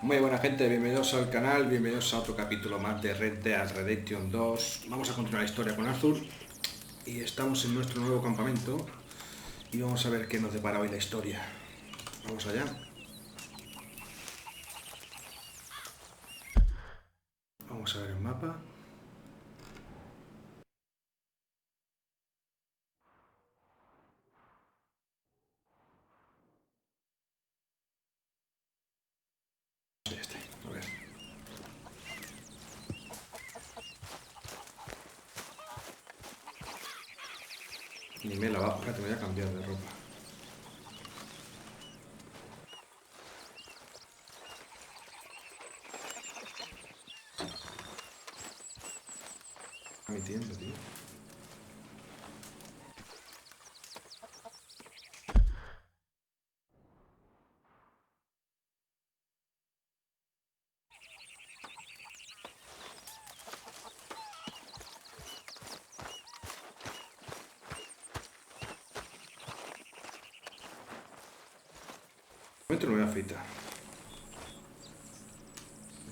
Muy buena gente, bienvenidos al canal, bienvenidos a otro capítulo más de Red Dead Redemption 2. Vamos a continuar la historia con Arthur y estamos en nuestro nuevo campamento y vamos a ver qué nos depara hoy la historia. Vamos allá. Vamos a ver el mapa. A ver. Ni me he lavado, espérate, me voy a cambiar de ropa. A mi tienda, tío. Momento no me voy a afeitar.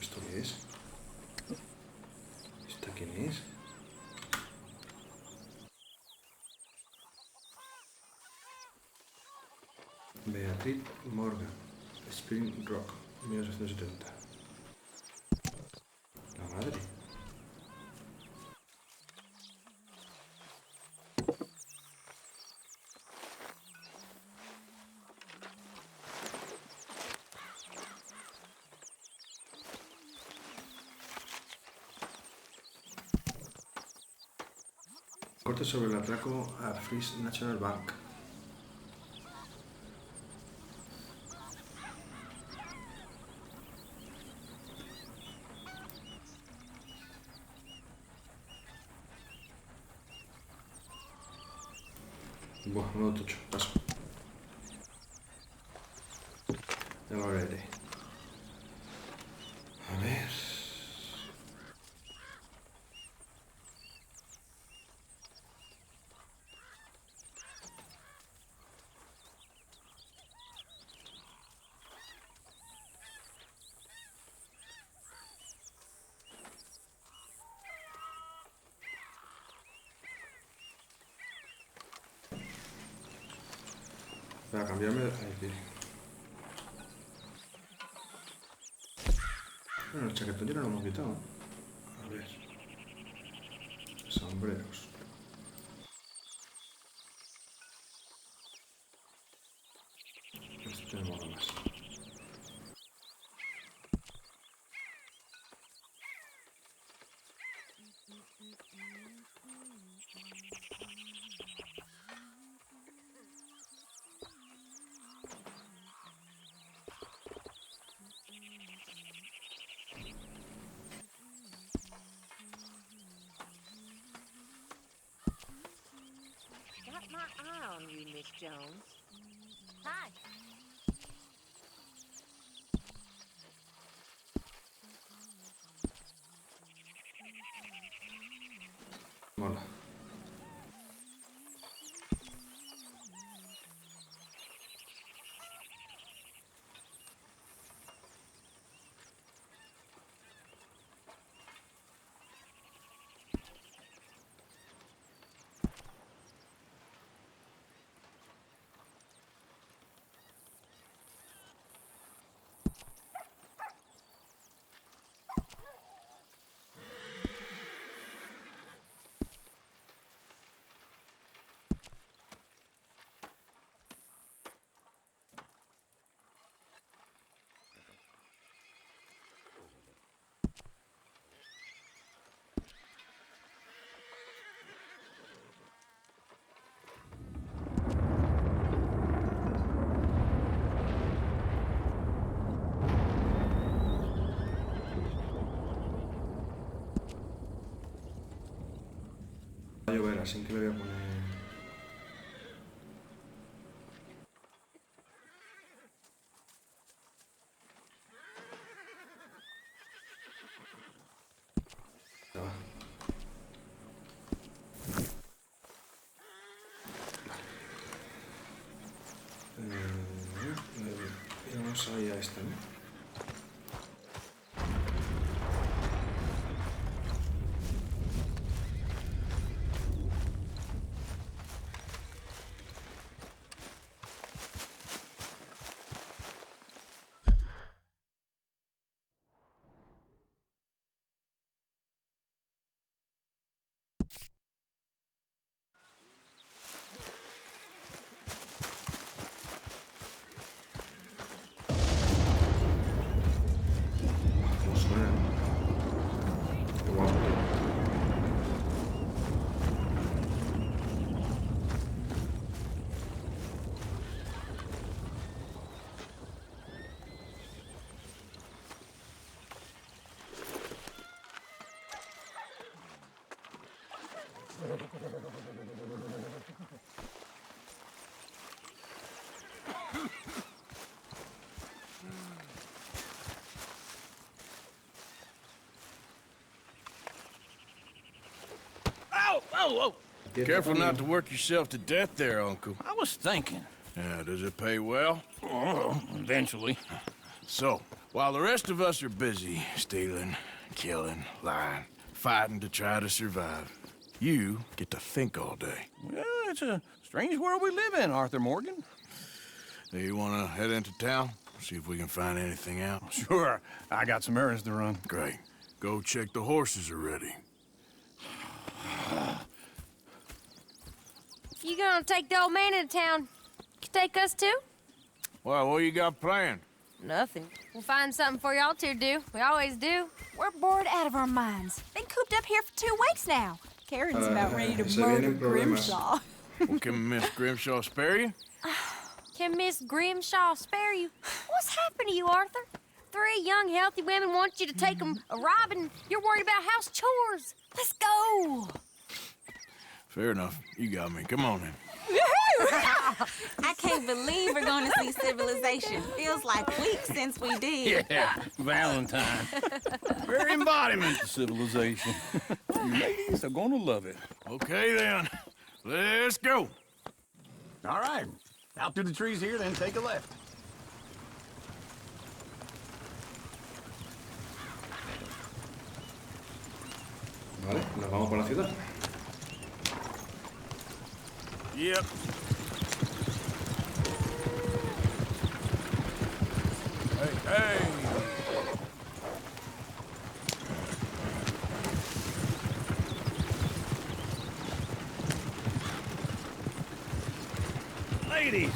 ¿Esto qué es? ¿Esta quién es? Beatriz Morgan, Spring Rock, 1970. La madre. Corte sobre el atraco a First National Bank. Buah, no tocho, paso. Ya lo veré. A ver. Para cambiarme de aquí. Bueno, el chaquetón ya lo hemos quitado. A ver. Sombreros. Este me mola más. Got my eye on you, Miss Jones. Hi. Mola. Va a llover, así que le voy a poner... Ya va. Vamos ahí a esta, ¿no? Ow! Oh, oh! Careful not to work yourself to death there, Uncle. I was thinking. Yeah, does it pay well? Oh, eventually. So, while the rest of us are busy stealing, killing, lying, fighting to try to survive, you get to think all day. Well, it's a strange world we live in, Arthur Morgan. Do you want to head into town? See if we can find anything out? Sure. I got some errands to run. Great. Go check the horses are ready. You gonna take the old man into town? You take us too? Well, what you got planned? Nothing. We'll find something for y'all to do. We always do. We're bored out of our minds. Been cooped up here for 2 weeks now. Karen's about ready to se murder vienen problemas. Grimshaw. Well, can Miss Grimshaw spare you? Can Miss Grimshaw spare you? What's happened to you, Arthur? 3 young, healthy women want you to take them a robbing. You're worried about house chores. Let's go. Fair enough. You got me. Come on then. I can't believe we're going to see civilization. Feels like weeks since we did. Yeah, Valentine. Very embodiment of civilization. You ladies are gonna love it. Okay then. Let's go. All right. Out through the trees here, then take a left. Vale, nos vamos por la ciudad. Yep. Hey, hey. Ladies,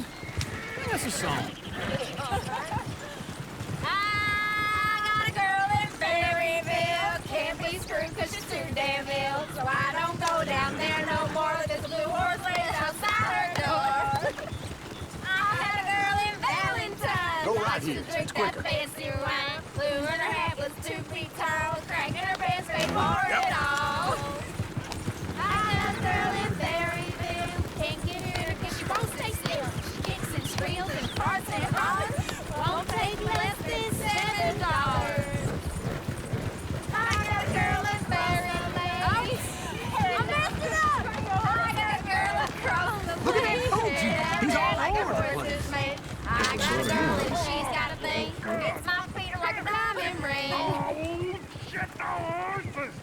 sing us a song. I got a girl in Berryville. Can't be screwed 'cause she's too damn ill. So I don't go down there no more. There's a blue horse laid outside her door. I had a girl in Valentine. Go right Likes to here. drink It's that quicker. fancy wine. Blue in her hat was 2 feet tall. Cracking her pants made for it all. I got a girl in Berryville. Can't get her 'cause she won't stay still. She kicks and squeals and farts and hollers. Won't take less than $7. I got a girl in Berryville. I messed it up. I got a girl across the Look at him. place. Oh, gee, he's all Like a over the horse place. is made. I got a girl and she's got a thing. It's my feet are like a diamond ring. Oh, shit, the horses!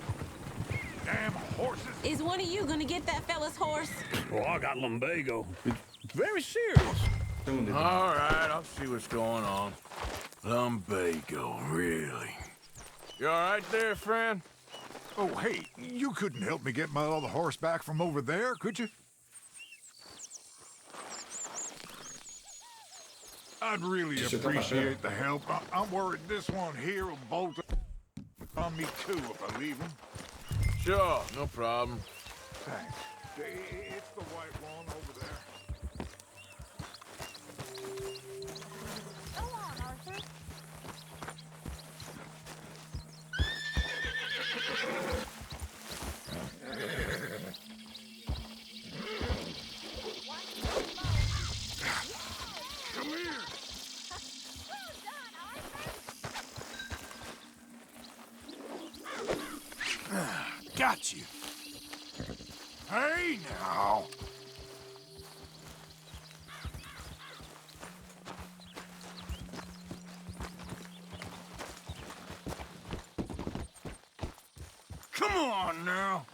Damn horses! Is one of you going to get that fella's horse? Oh, I got lumbago. It's very serious. Segundito. All right, I'll see what's going on. Lumbago, really? You all right there, friend? Oh, hey, you couldn't help me get my other horse back from over there, could you? I'd really Shit, appreciate the help. I'm worried this one here will bolt on me too if I leave him. Sure, no problem. Thanks. It's the white one over there. Go on, Arthur. Come here! Got you. Hey, now! Come on, now!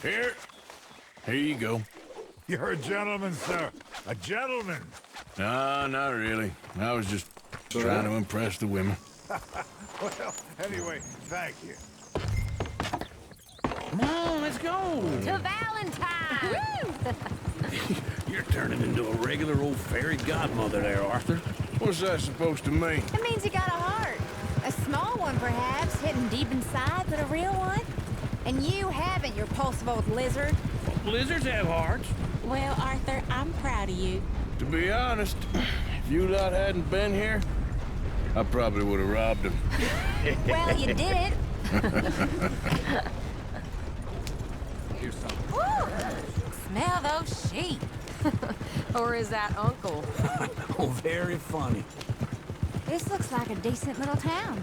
Here you go. You're a gentleman, sir. A gentleman. No, not really. I was just trying to impress the women. Well, anyway, thank you. Come on, let's go. To Valentine. You're turning into a regular old fairy godmother there, Arthur. What's that supposed to mean? It means you got a heart. A small one, perhaps, hidden deep inside, but a real one. And you haven't, you repulsive old lizard. Lizards have hearts. Well, Arthur, I'm proud of you. To be honest, if you lot hadn't been here, I probably would have robbed him. Well, you did. hear something. Woo! Smell those sheep. Or is that Uncle? Oh, very funny. This looks like a decent little town.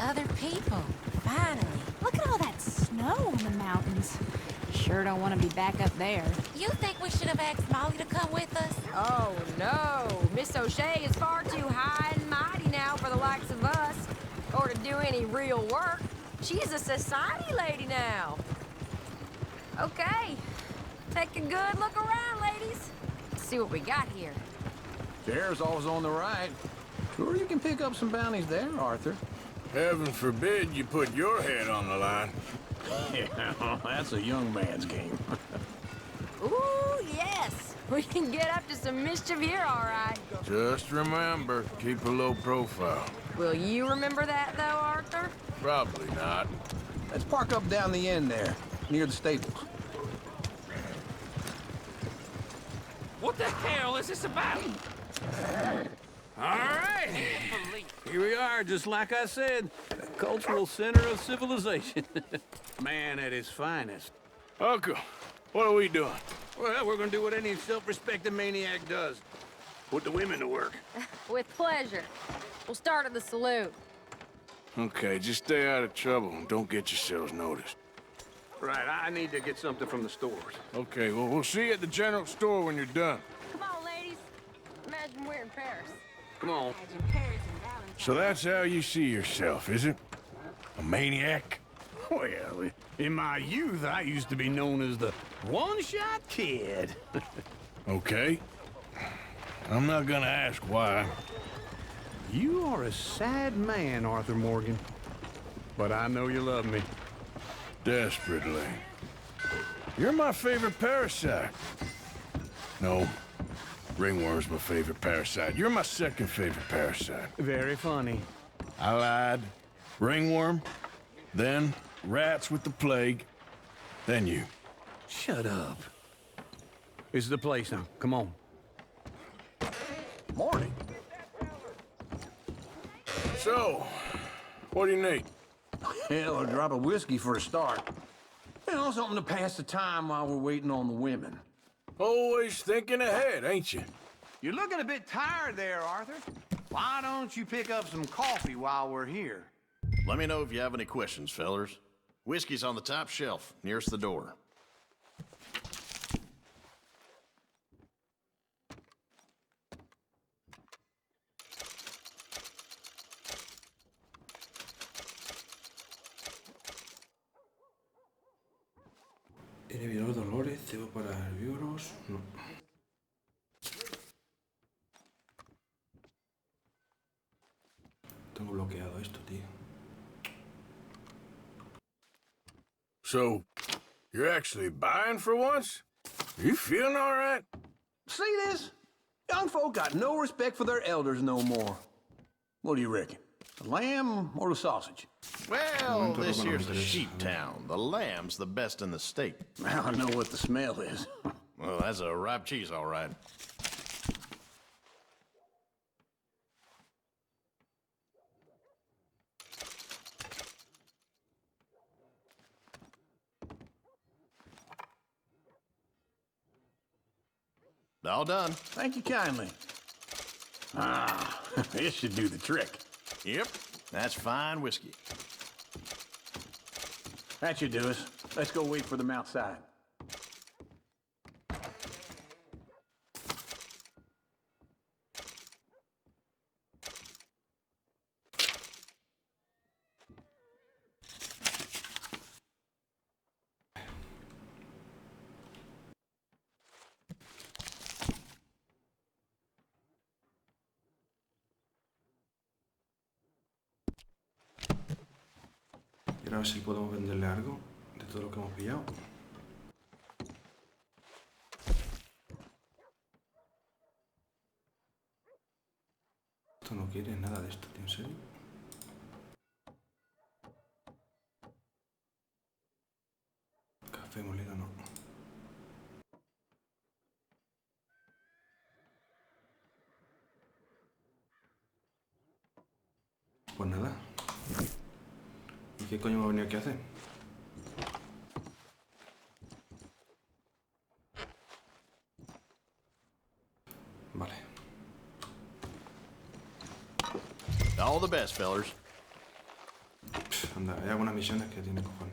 Other people, finally. Look at all that snow on the mountains. Sure don't want to be back up there. You think we should have asked Molly to come with us? Oh, no. Miss O'Shea is far too high and mighty now for the likes of us. Or to do any real work. She's a society lady now. Okay. Take a good look around, ladies. See what we got here. Chair's always on the right. Sure you can pick up some bounties there, Arthur. Heaven forbid you put your head on the line. Yeah, that's a young man's game. Ooh, yes. We can get up to some mischief here, all right. Just remember, keep a low profile. Will you remember that, though, Arthur? Probably not. Let's park up down the end there, near the stables. What the hell is this about? All right. Here we are, just like I said. The cultural center of civilization. Man at his finest. Uncle, what are we doing? Well, we're gonna do what any self-respecting maniac does. Put the women to work. With pleasure. We'll start at the saloon. Okay, just stay out of trouble and don't get yourselves noticed. Right, I need to get something from the stores. Okay, well, we'll see you at the general store when you're done. Come on, ladies. Imagine we're in Paris. Come on. Imagine Paris and Valentine. So that's how you see yourself, is it? A maniac? Well, in my youth, I used to be known as the one-shot kid. Okay. I'm not gonna ask why. You are a sad man, Arthur Morgan. But I know you love me. Desperately. You're my favorite parasite. No, ringworm's my favorite parasite. You're my second favorite parasite. Very funny. I lied. Ringworm, then rats with the plague, then you. Shut up. This is the place now. Come on. Morning. So, what do you need? Hell, a drop of whiskey for a start. You know, something to pass the time while we're waiting on the women. Always thinking ahead, ain't you? You're looking a bit tired there, Arthur. Why don't you pick up some coffee while we're here? Let me know if you have any questions, fellers. Whiskey's on the top shelf, nearest the door. Inhibidor de dolores, cebo para herbívoros. No. Tengo bloqueado esto, tío. So, you're actually buying for once? Are you feeling all right? See this? Young folk got no respect for their elders no more. What do you reckon? The lamb or the sausage? Well, this here's a sheep town. The lamb's the best in the state. I know what the smell is. Well, that's a ripe cheese, all right. All done. Thank you kindly. Ah, this should do the trick. Yep, that's fine whiskey. That should do us. Let's go wait for them outside. Y ahora a ver si podemos venderle algo de todo lo que hemos pillado. Esto no quiere nada de esto, tío, ¿en serio? Café molido no. Pues nada. ¿Y qué coño me ha venido aquí a hacer? Vale. All the best, fellers. Anda, hay algunas misiones que tiene cojones.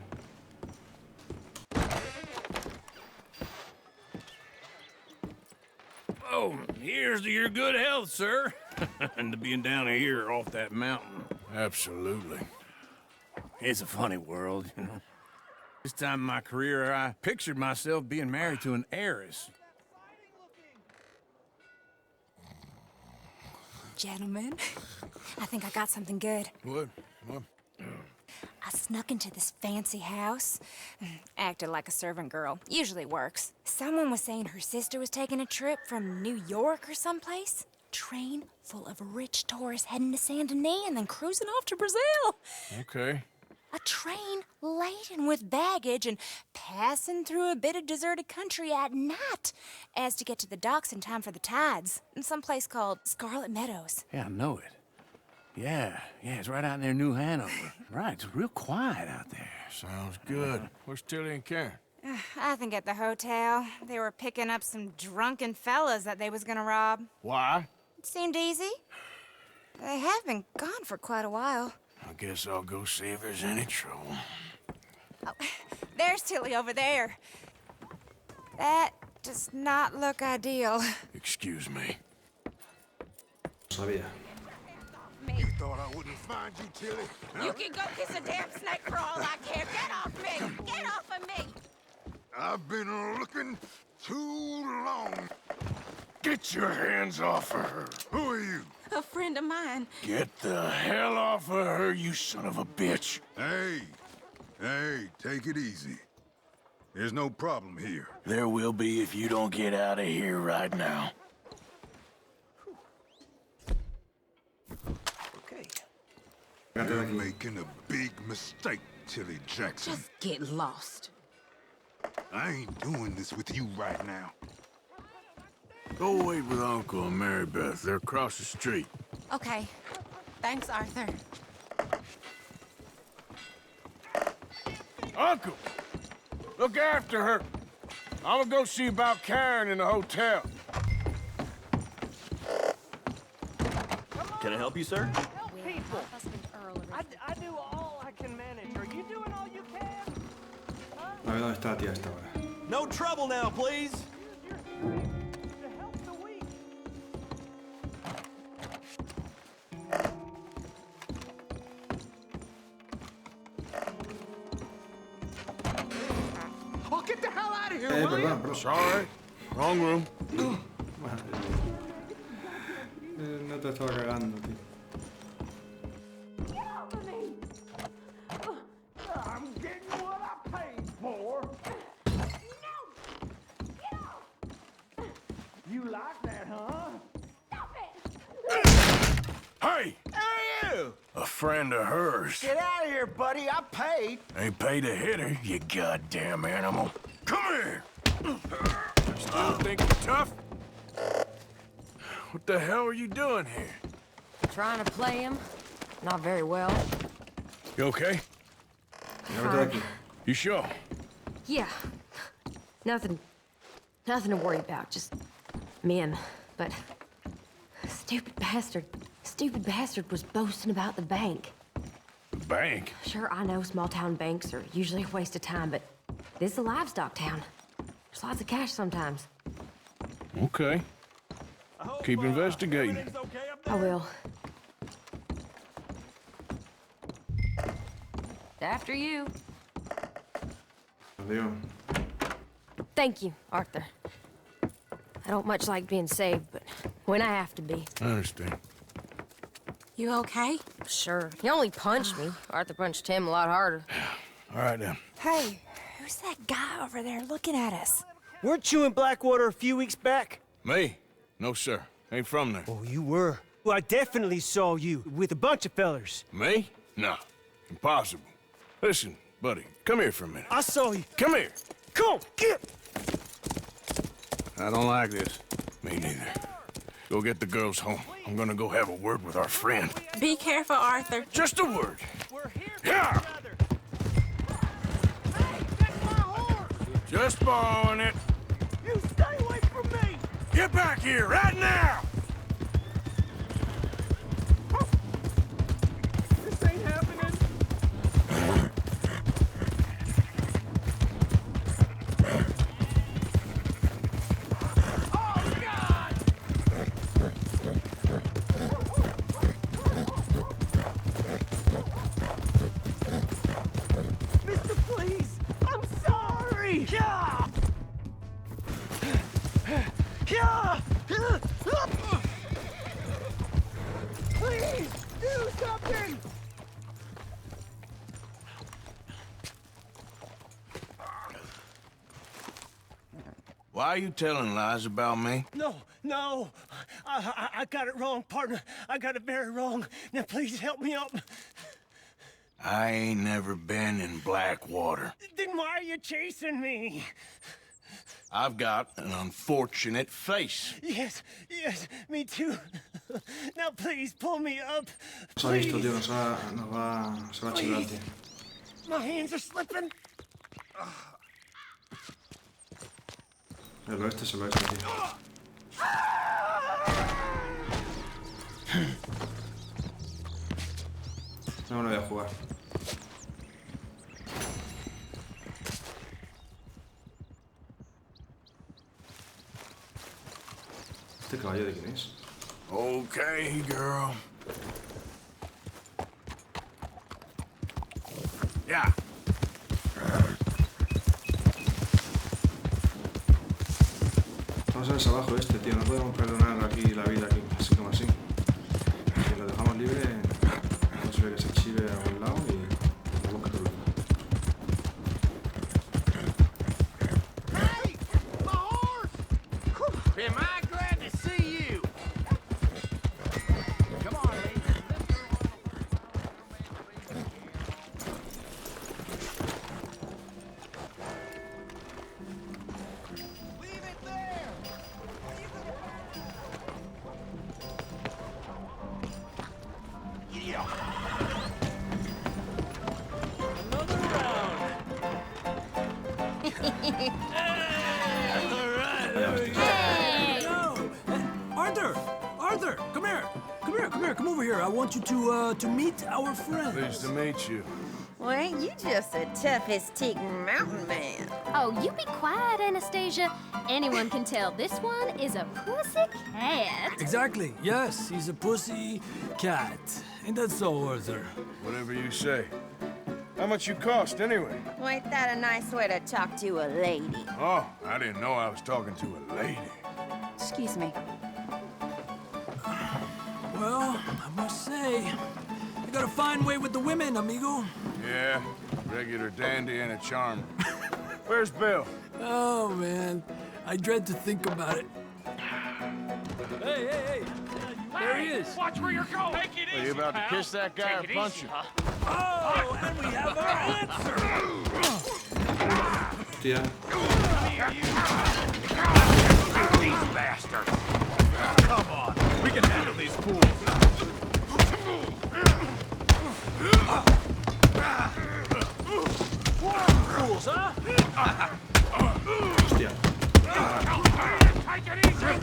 Oh, here's to your good health, sir. And to being down here off that mountain. Absolutely. It's a funny world, you know. This time in my career, I pictured myself being married to an heiress. Gentlemen, I think I got something good. What? I snuck into this fancy house. Acted like a servant girl. Usually works. Someone was saying her sister was taking a trip from New York or someplace. Train full of rich tourists heading to Saint Denis and then cruising off to Brazil. Okay. A train laden with baggage and passing through a bit of deserted country at night as to get to the docks in time for the tides in some place called Scarlet Meadows. Yeah, I know it. Yeah, it's right out near New Hanover. Right, it's real quiet out there. Sounds good. Where's Tilly and Karen? I think at the hotel. They were picking up some drunken fellas that they was gonna rob. Why? It seemed easy. They have been gone for quite a while. I guess I'll go see if there's any trouble. Oh, there's Tilly over there. That does not look ideal. Excuse me. Sabía. You thought I wouldn't find you, Tilly? You can go kiss a damn snake for all I care. Get off me! Get off of me! I've been looking too long. Get your hands off of her. Who are you? A friend of mine. Get the hell off of her, you son of a bitch. Hey, take it easy. There's no problem here. There will be if you don't get out of here right now. You're making a big mistake, Tilly Jackson. Just get lost. I ain't doing this with you right now. Go wait with Uncle and Mary Beth. They're across the street. Okay. Thanks, Arthur. Uncle! Look after her. I'm gonna go see about Karen in the hotel. Can I help you, sir? People. I do all I can manage. Are you doing all you can? A ver dónde está la tía esta ahora. No trouble now, please. To help the weak. Oh, get the hell out of here, Perdón, bro. Sorry. Wrong room. No te estaba cagando, tío. I'm getting what I paid for. You like that, huh? Hey! Hey, you! A friend of hers. Get out of here, buddy. I paid. Ain't paid to hit her, you goddamn animal. Come here! Still think you're tough? What the hell are you doing here? Trying to play him. Not very well. You okay? You sure? Yeah. Nothing to worry about. Just men. But stupid bastard was boasting about the bank. The bank? Sure, I know small town banks are usually a waste of time, but this is a livestock town. There's lots of cash sometimes. Okay. Keep investigating. I will. After you. Adiós. Thank you, Arthur. I don't much like being saved, but when I have to be. I understand. You okay? Sure. He only punched me. Arthur punched him a lot harder. All right, then. Hey, who's that guy over there looking at us? Weren't you in Blackwater a few weeks back? Me? No, sir. Ain't from there. Oh, you were. Well, I definitely saw you with a bunch of fellers. Me? No. Impossible. Listen, buddy, come here for a minute. I saw you. Come here. Come on, get! I don't like this. Me neither. Go get the girls home. I'm gonna go have a word with our friend. Be careful, Arthur. Just a word. We're here for Yeah. each other. Hey, that's my horse! Just borrowing it. You stay away from me! Get back here, right now! This ain't happening. Oh, God! Mister, please! I'm sorry! Yeah! Please, do something! Why are you telling lies about me? No. I got it wrong, partner. I got it very wrong. Now, please help me up. I ain't never been in Blackwater. Then why are you chasing me? I've got an unfortunate face. Yes, me too. Now, please, pull me up. Se ha visto, tío, se va a chivar, tío. My hands are slipping. El oeste es el oeste, tío. No voy a jugar. ¿Este caballo de quién es? Okay, girl. Yeah. Vamos a ver abajo este, tío. No podemos perdonar aquí la vida, aquí, así como así. Si lo dejamos libre, no se ve que se chive a un lado y lo busca todo el mundo. Hey, my horse! Am I glad to see you? Come on, ladies. Leave it there! Another round. All right, there we go. Arthur, come here, come over here. I want you to meet our friends. Pleased to meet you. Well, ain't you just the toughest teak mountain man? Oh, you be quiet, Anastasia. Anyone can tell this one is a pussy cat. Exactly. Yes, he's a pussy cat. Ain't that so, Arthur? Whatever you say. How much you cost, anyway? Well, ain't that a nice way to talk to a lady? Oh, I didn't know I was talking to a lady. Excuse me. Well, I must say, you got a fine way with the women, amigo. Yeah, regular dandy and a charmer. Where's Bill? Oh, man. I dread to think about it. Hey. There he is. Watch where you're going. Take it easy, Are you about to kiss that guy or Take it punch easy, him? huh? Oh, and we have our answer. Hostia. These bastards. Come on. We can handle these fools. Fools, huh? Hostia. Take it easy.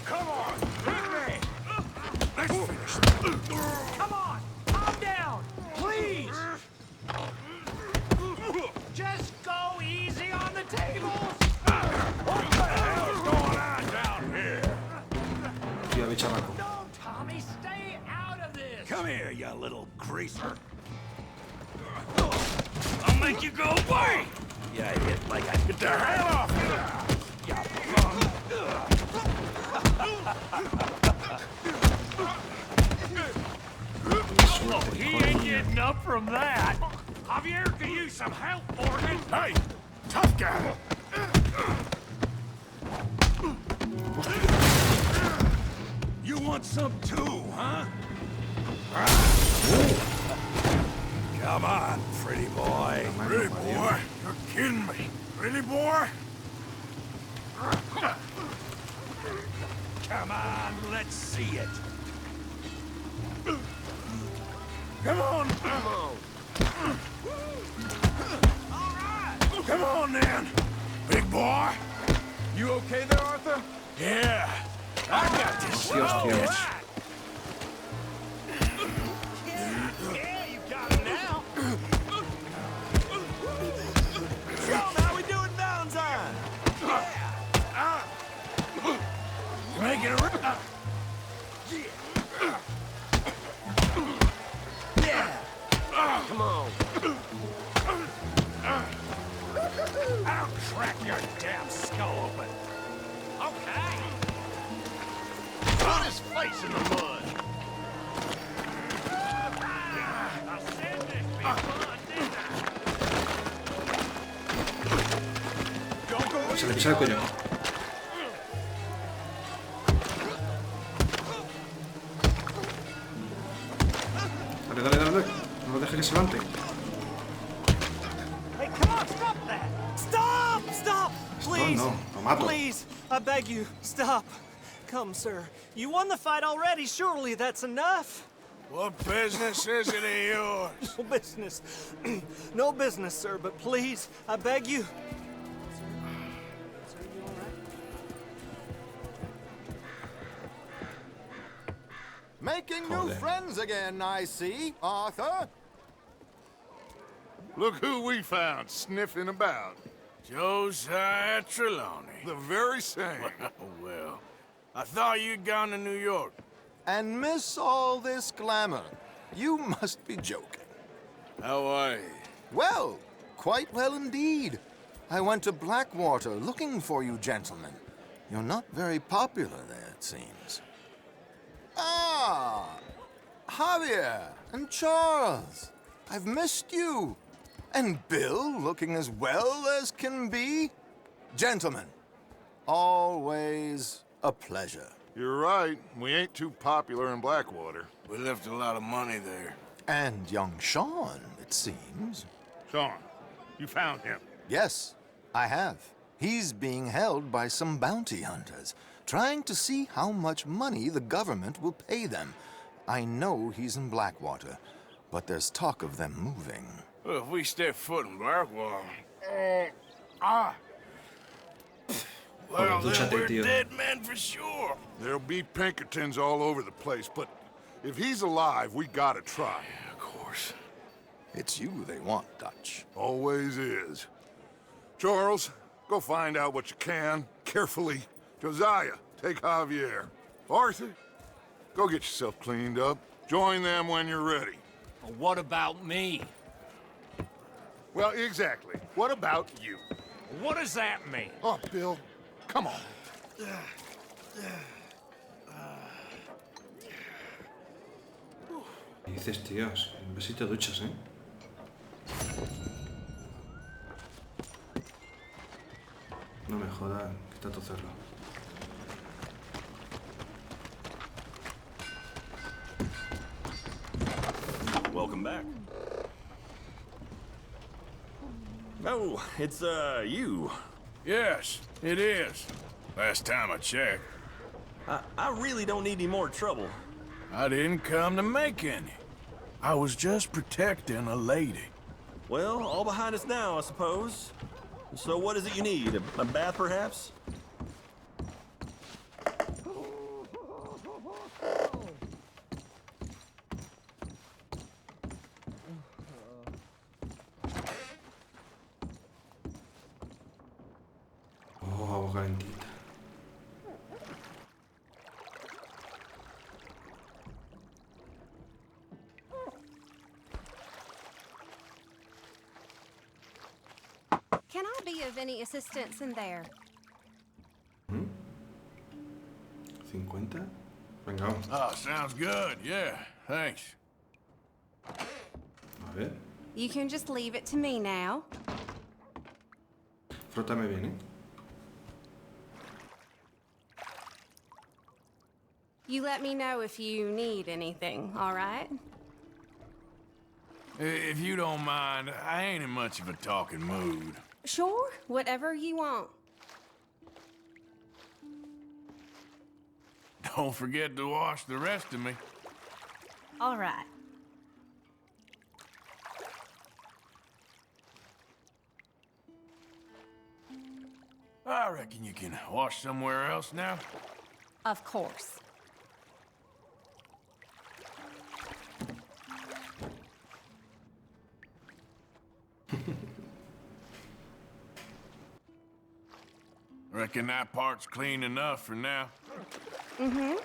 Come on, hit me! Let's finish this. Come on, calm down, please! Just go easy on the tables! What the hell's going on down here? Hostia, bicharaco. No, Tommy, stay out of this! Come here, you little greaser. I'll make you go away. Yeah, hit like I get the hell off here. Oh, he ain't getting up from that. Javier could use some help, Morgan. Hey, tough guy. You want some too, huh? Come on, pretty boy. Pretty boy? You're kidding me. Pretty boy? Come on, let's see it. Come on. All right. Come on, then. Big boy. You okay there, Arthur? Yeah, I got this. Hostias. Yeah, you got him now. Sean, how we doing Valentine? Make it a Come on. I'll crack your damn skull open. Okay. Put his face in the mud. I said this be fun, didn't I? Don't go Se le pisa el cuello. Dale, dale, dale. No lo dejes que se levante. Hey, come on, stop that! Stop! Stop! Please! no, lo mato. Please! I beg you, stop. Come, sir. You won the fight already. Surely that's enough. What business is it of yours? No business. No business, sir, but please, I beg you. Making new friends again, I see, Arthur. Look who we found sniffing about. Josiah Trelawney. The very same. Well, I thought you'd gone to New York. And miss all this glamour. You must be joking. How are you? Well, quite well indeed. I went to Blackwater looking for you gentlemen. You're not very popular there, it seems. Ah, Javier and Charles. I've missed you. And Bill looking as well as can be. Gentlemen, always a pleasure. You're right. We ain't too popular in Blackwater. We left a lot of money there. And young Sean, it seems. Sean, you found him. Yes, I have. He's being held by some bounty hunters, trying to see how much money the government will pay them. I know he's in Blackwater, but there's talk of them moving. Well, if we step foot in Blackwater... Well, then we're dead men for sure. There'll be Pinkertons all over the place, but if he's alive, we gotta try. Yeah, of course. It's you they want, Dutch. Always is. Charles, go find out what you can, carefully. Josiah, take Javier. Arthur, go get yourself cleaned up. Join them when you're ready. Well, what about me? Well, exactly. What about you? What does that mean? Oh, Bill, come on. ¿Qué dices, tíos? Un besito de duchas, ¿eh? No me jodan, que está todo cerrado. Welcome back. Oh, it's, you. Yes, it is. Last time I checked. I really don't need any more trouble. I didn't come to make any. I was just protecting a lady. Well, all behind us now, I suppose. So what is it you need? A bath, perhaps? Oh, agua calentita. Can I be of any assistance in there? 50? Venga, vamos. Oh, sounds good. Yeah, thanks. A ver. You can just leave it to me now. Frótame bien, ¿eh? You let me know if you need anything, all right? If you don't mind, I ain't in much of a talking mood. Sure, whatever you want. Don't forget to wash the rest of me. All right. I reckon you can wash somewhere else now. Of course. Reckon that part's clean enough for now. Mm-hmm.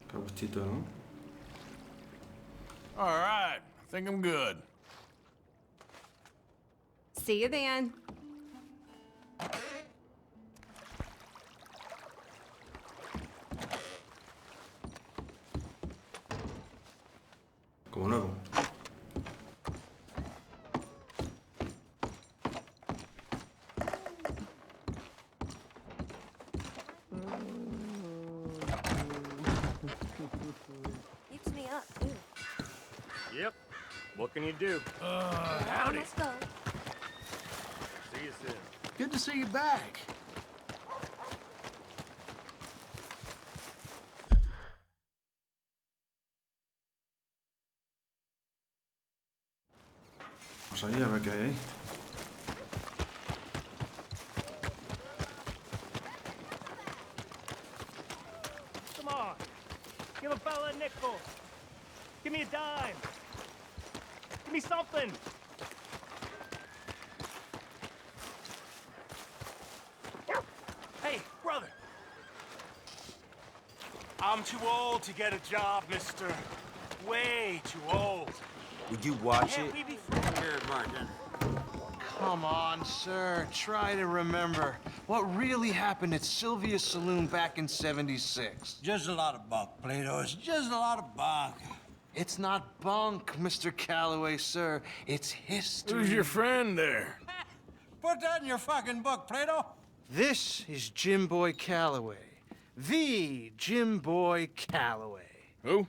Cabustito, ¿no? All right, I think I'm good. See you then. Como nuevo. Keeps me up, too. Yep. What can you do? Howdy. Let's go. See you soon. Good to see you back. Vamos ahí a ver qué hay ahí. Come on. Give a fella a nickel. Give me a dime. Give me something. Hey, brother. I'm too old to get a job, mister. Way too old. Would you watch Can't it? we be friends? Here, Martin. Come on, sir. Try to remember. What really happened at Sylvia's Saloon back in '76? Just a lot of bunk, Plato. It's just a lot of bunk. It's not bunk, Mr. Calloway, sir. It's history. Who's your friend there? Put that in your fucking book, Plato. This is Jim Boy Calloway. The Jim Boy Calloway. Who?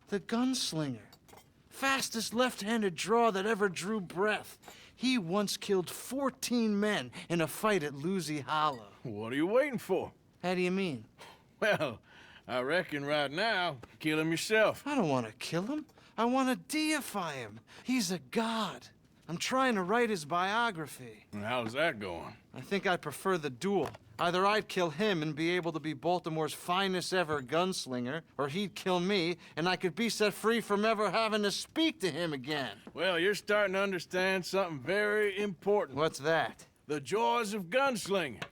The gunslinger. Fastest left-handed draw that ever drew breath. He once killed 14 men in a fight at Lucy Hollow. What are you waiting for? How do you mean? Well, I reckon right now, kill him yourself. I don't want to kill him. I want to deify him. He's a god. I'm trying to write his biography. And how's that going? I think I prefer the duel. Either I'd kill him and be able to be Baltimore's finest ever gunslinger, or he'd kill me and I could be set free from ever having to speak to him again. Well, you're starting to understand something very important. What's that? The joys of gunslinging.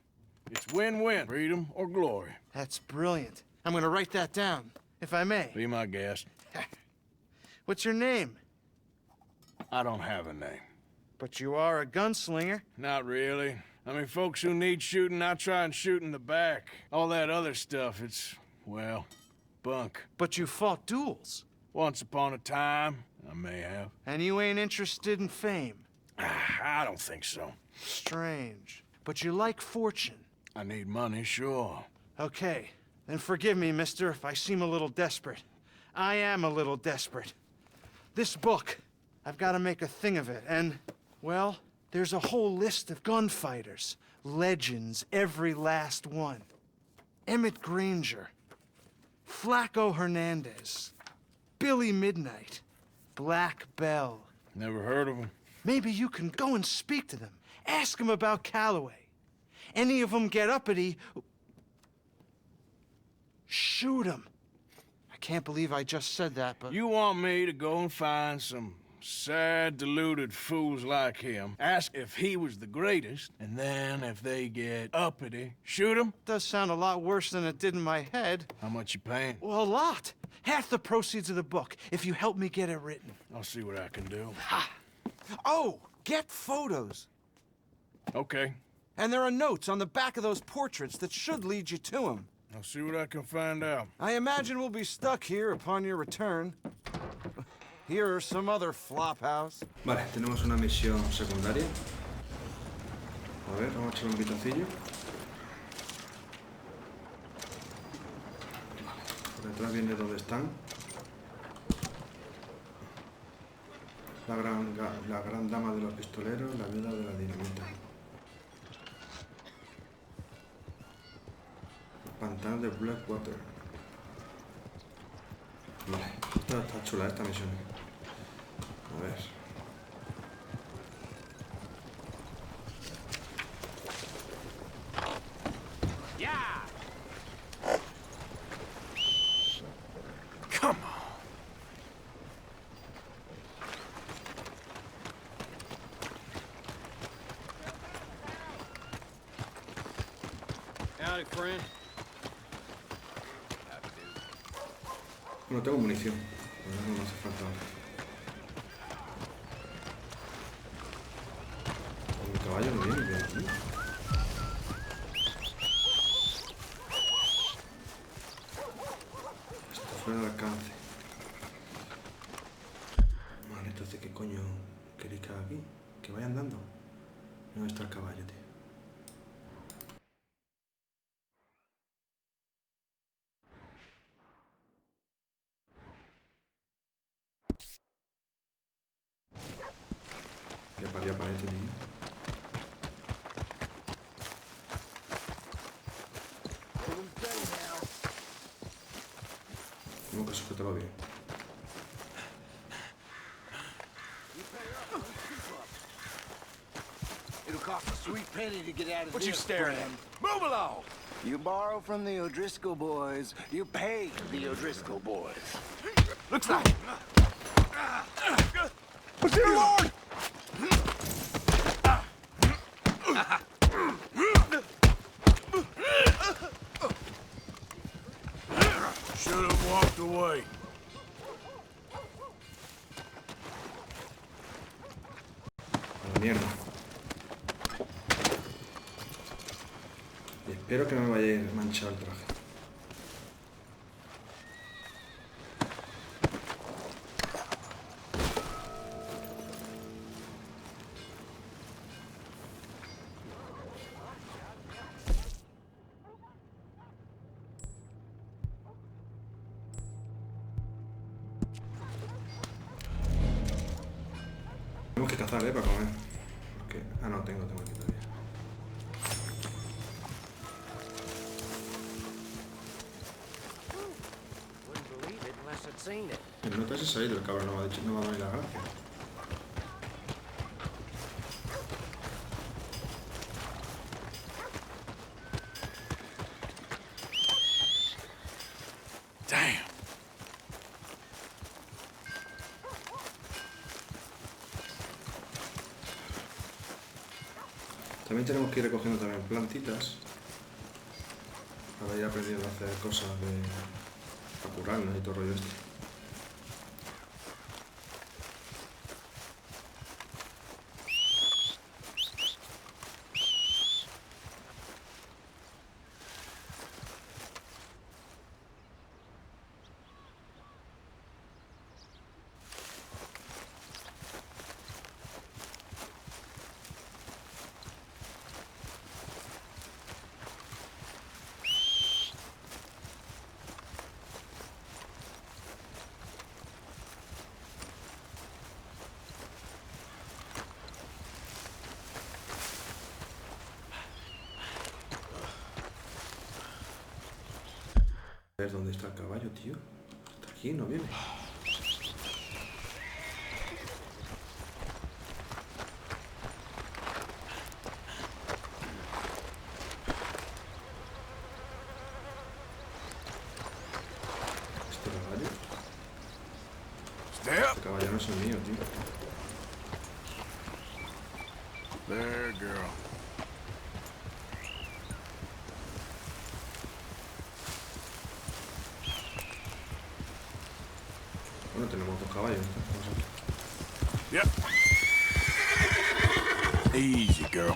It's win-win, freedom or glory. That's brilliant. I'm gonna write that down, if I may. Be my guest. What's your name? I don't have a name. But you are a gunslinger. Not really. I mean, folks who need shooting, I try and shoot in the back. All that other stuff, it's, well, bunk. But you fought duels. Once upon a time, I may have. And you ain't interested in fame. I don't think so. Strange. But you like fortune. I need money, sure. Okay. Then forgive me, mister, if I seem a little desperate. I am a little desperate. This book, I've got to make a thing of it, and, well, there's a whole list of gunfighters. Legends, every last one. Emmett Granger, Flaco Hernandez, Billy Midnight, Black Bell. Never heard of them. Maybe you can go and speak to them. Ask them about Calloway. Any of them get uppity, shoot them. I can't believe I just said that, but... You want me to go and find some sad, deluded fools like him, ask if he was the greatest, and then if they get uppity, shoot him? Does sound a lot worse than it did in my head. How much you paying? Well, a lot. Half the proceeds of the book, if you help me get it written. I'll see what I can do. Ha! Oh, get photos. Okay. And there are notes on the back of those portraits that should lead you to him. I'll see what I can find out. I imagine we'll be stuck here upon your return. Here are some other flophouse. Vale, tenemos una misión secundaria. A ver, vamos a echar un vistacillo. Vale, por atrás viene donde están. La gran dama de los pistoleros, la viuda de la dinamita. Pantano de Blackwater. Vale, está chula esta misión. A ver. Yeah. Come on. Howdy, friend. Bueno, tengo munición. No me hace falta. Con mi caballo no viene de aquí. Esto fuera de alcance. Vale, entonces, ¿qué coño queréis que haga aquí? Que vaya andando. ¿Dónde está el caballo, tío? Que parió aparece, tío. Tengo que sujetarlo bien. It'll cost a sweet penny to get out of What this, you staring at? friend. Move along! You borrow from the O'Driscoll boys, you pay the O'Driscoll boys. Looks like it. What's your lord? Should have walked away. A la mierda. Y espero que no me vaya a ir manchado el traje. Tenemos que cazar, para comer. Porque... Ah, no, tengo aquí todavía. Wouldn't believe it unless I'd seen it. El nota se ha ido, el cabrón no me ha dado ni la gracia. Damn. También tenemos que ir recogiendo también plantitas para ir aprendiendo a hacer cosas para curarnos y todo el rollo este. A ver dónde está el caballo, tío. Está aquí, no viene. ¿Este caballo? Step. El caballo no es el mío, tío. There, girl. Bueno, tenemos dos caballos. Yep. Easy, girl.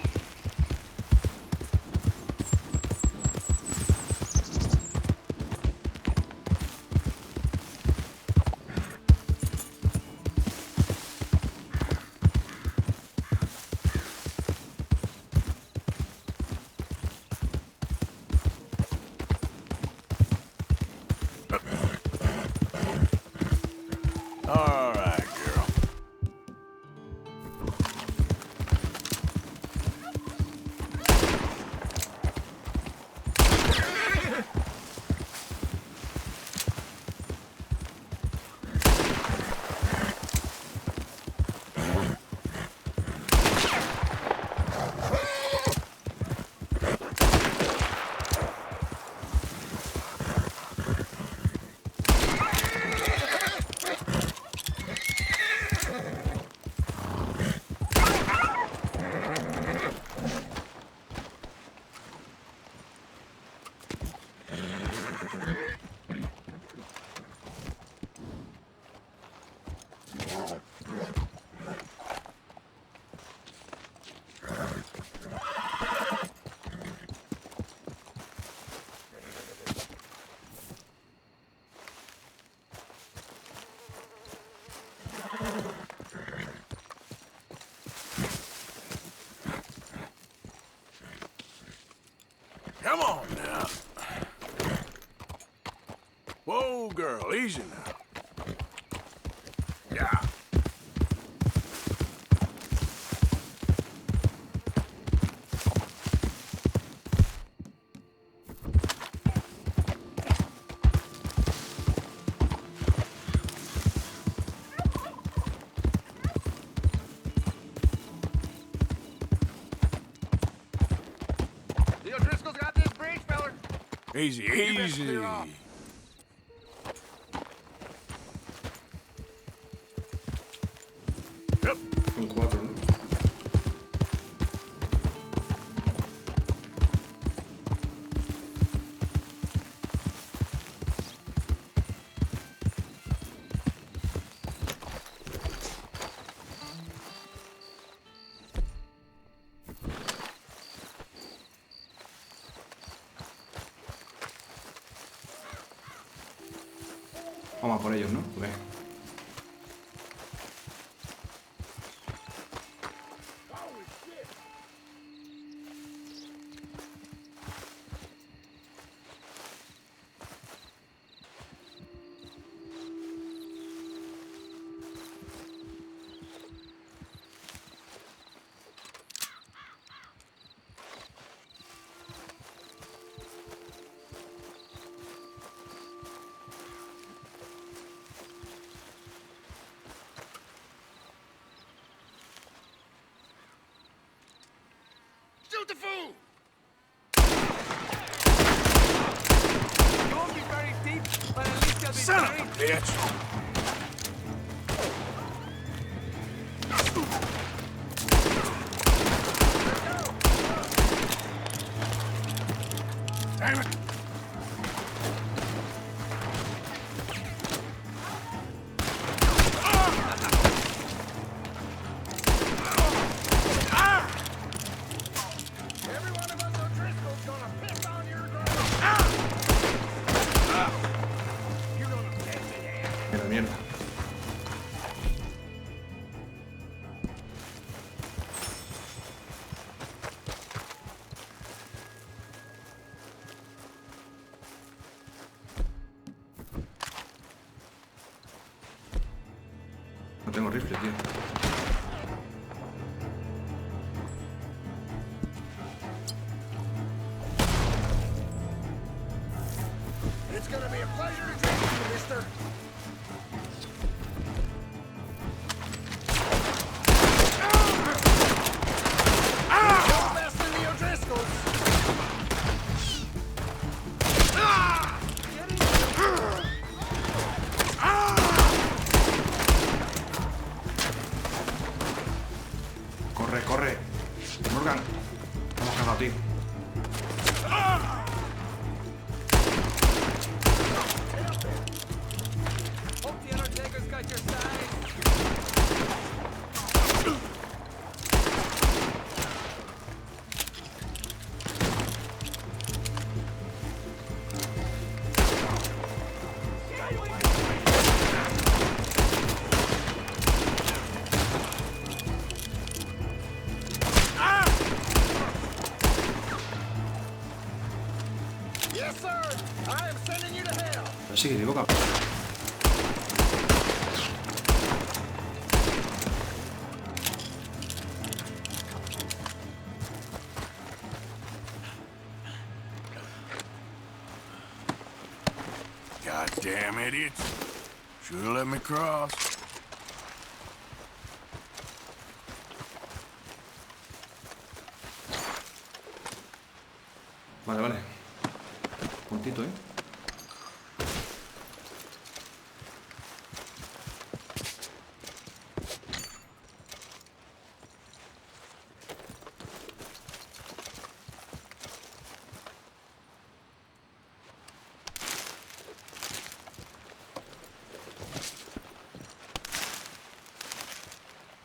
Come on now. Whoa, girl, easy now. Yeah. Easy, easy. Yep. Son 4, ¿no? Vamos a por ellos, ¿no? Okay. Shoot the fool! You won't be very deep, but at least you'll be Son very... of a bitch! Damn it! Mierda. No tengo rifle, tío. It's gonna be a pleasure to drink you, mister. Corre, corre. Morgan. Hemos cagado, tío. Hope the Undertaker's got your side. Yes, sir. I am sending you to hell. Así que digo, cabrón. Goddamn idiots. Should've let me cross. Vale, vale. Puntito, ¿eh?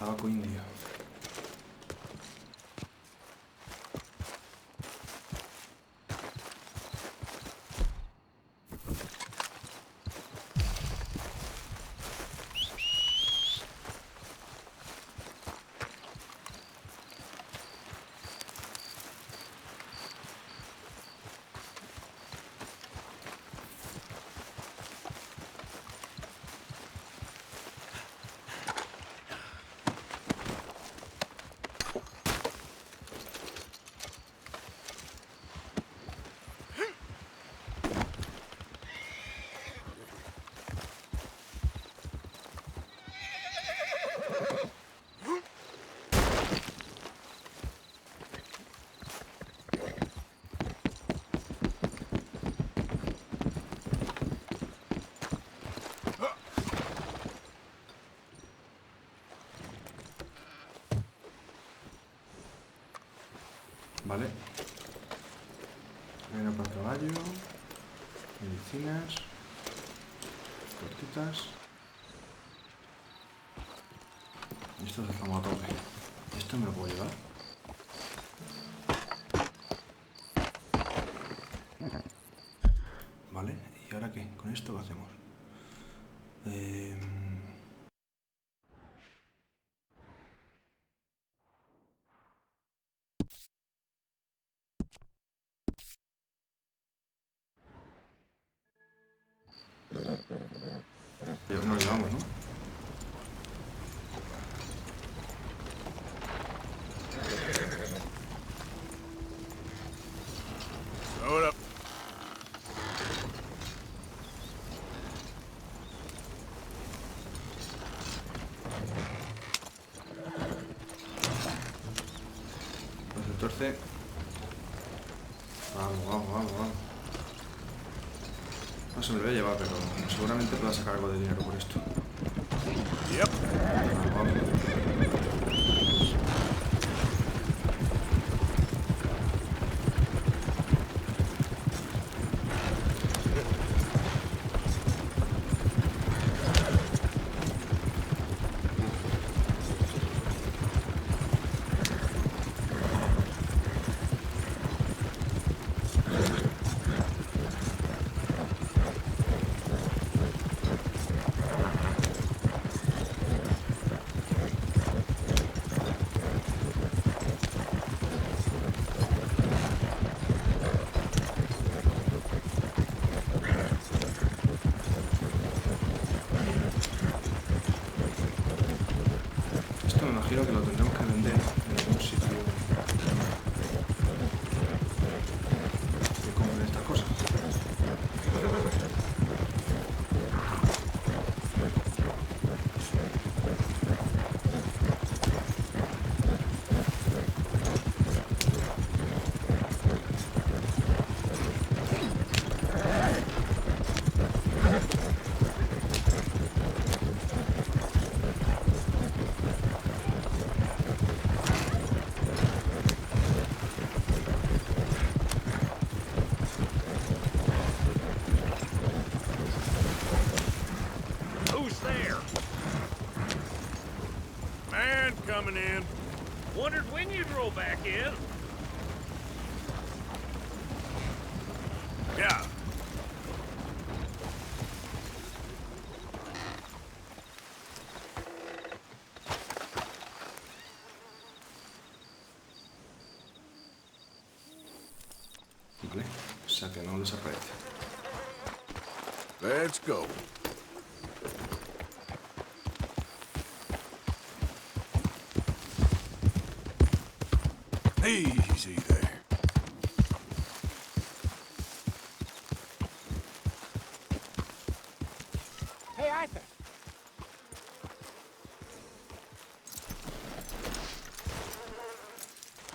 Tabaco indio. Vale. Veneno para caballo. Medicinas. Cortitas. Y esto se toma a tope. ¿Esto me lo puedo llevar? Vale. ¿Y ahora qué? ¿Con esto qué hacemos? Nos lo llevamos, ¿no? Load up. No se tuerce. Vamos, vamos, vamos, vamos. No se me lo voy a llevar, pero seguramente pueda sacar algo de dinero por esto. Yep. Vamos, vamos. Imagino que lo tendremos que vender en algún sitio que compren estas cosas. Coming in. Wondered when you'd roll back in. Yeah. Vale, o sea que no desaparece. Let's go. Easy there. Hey, Arthur.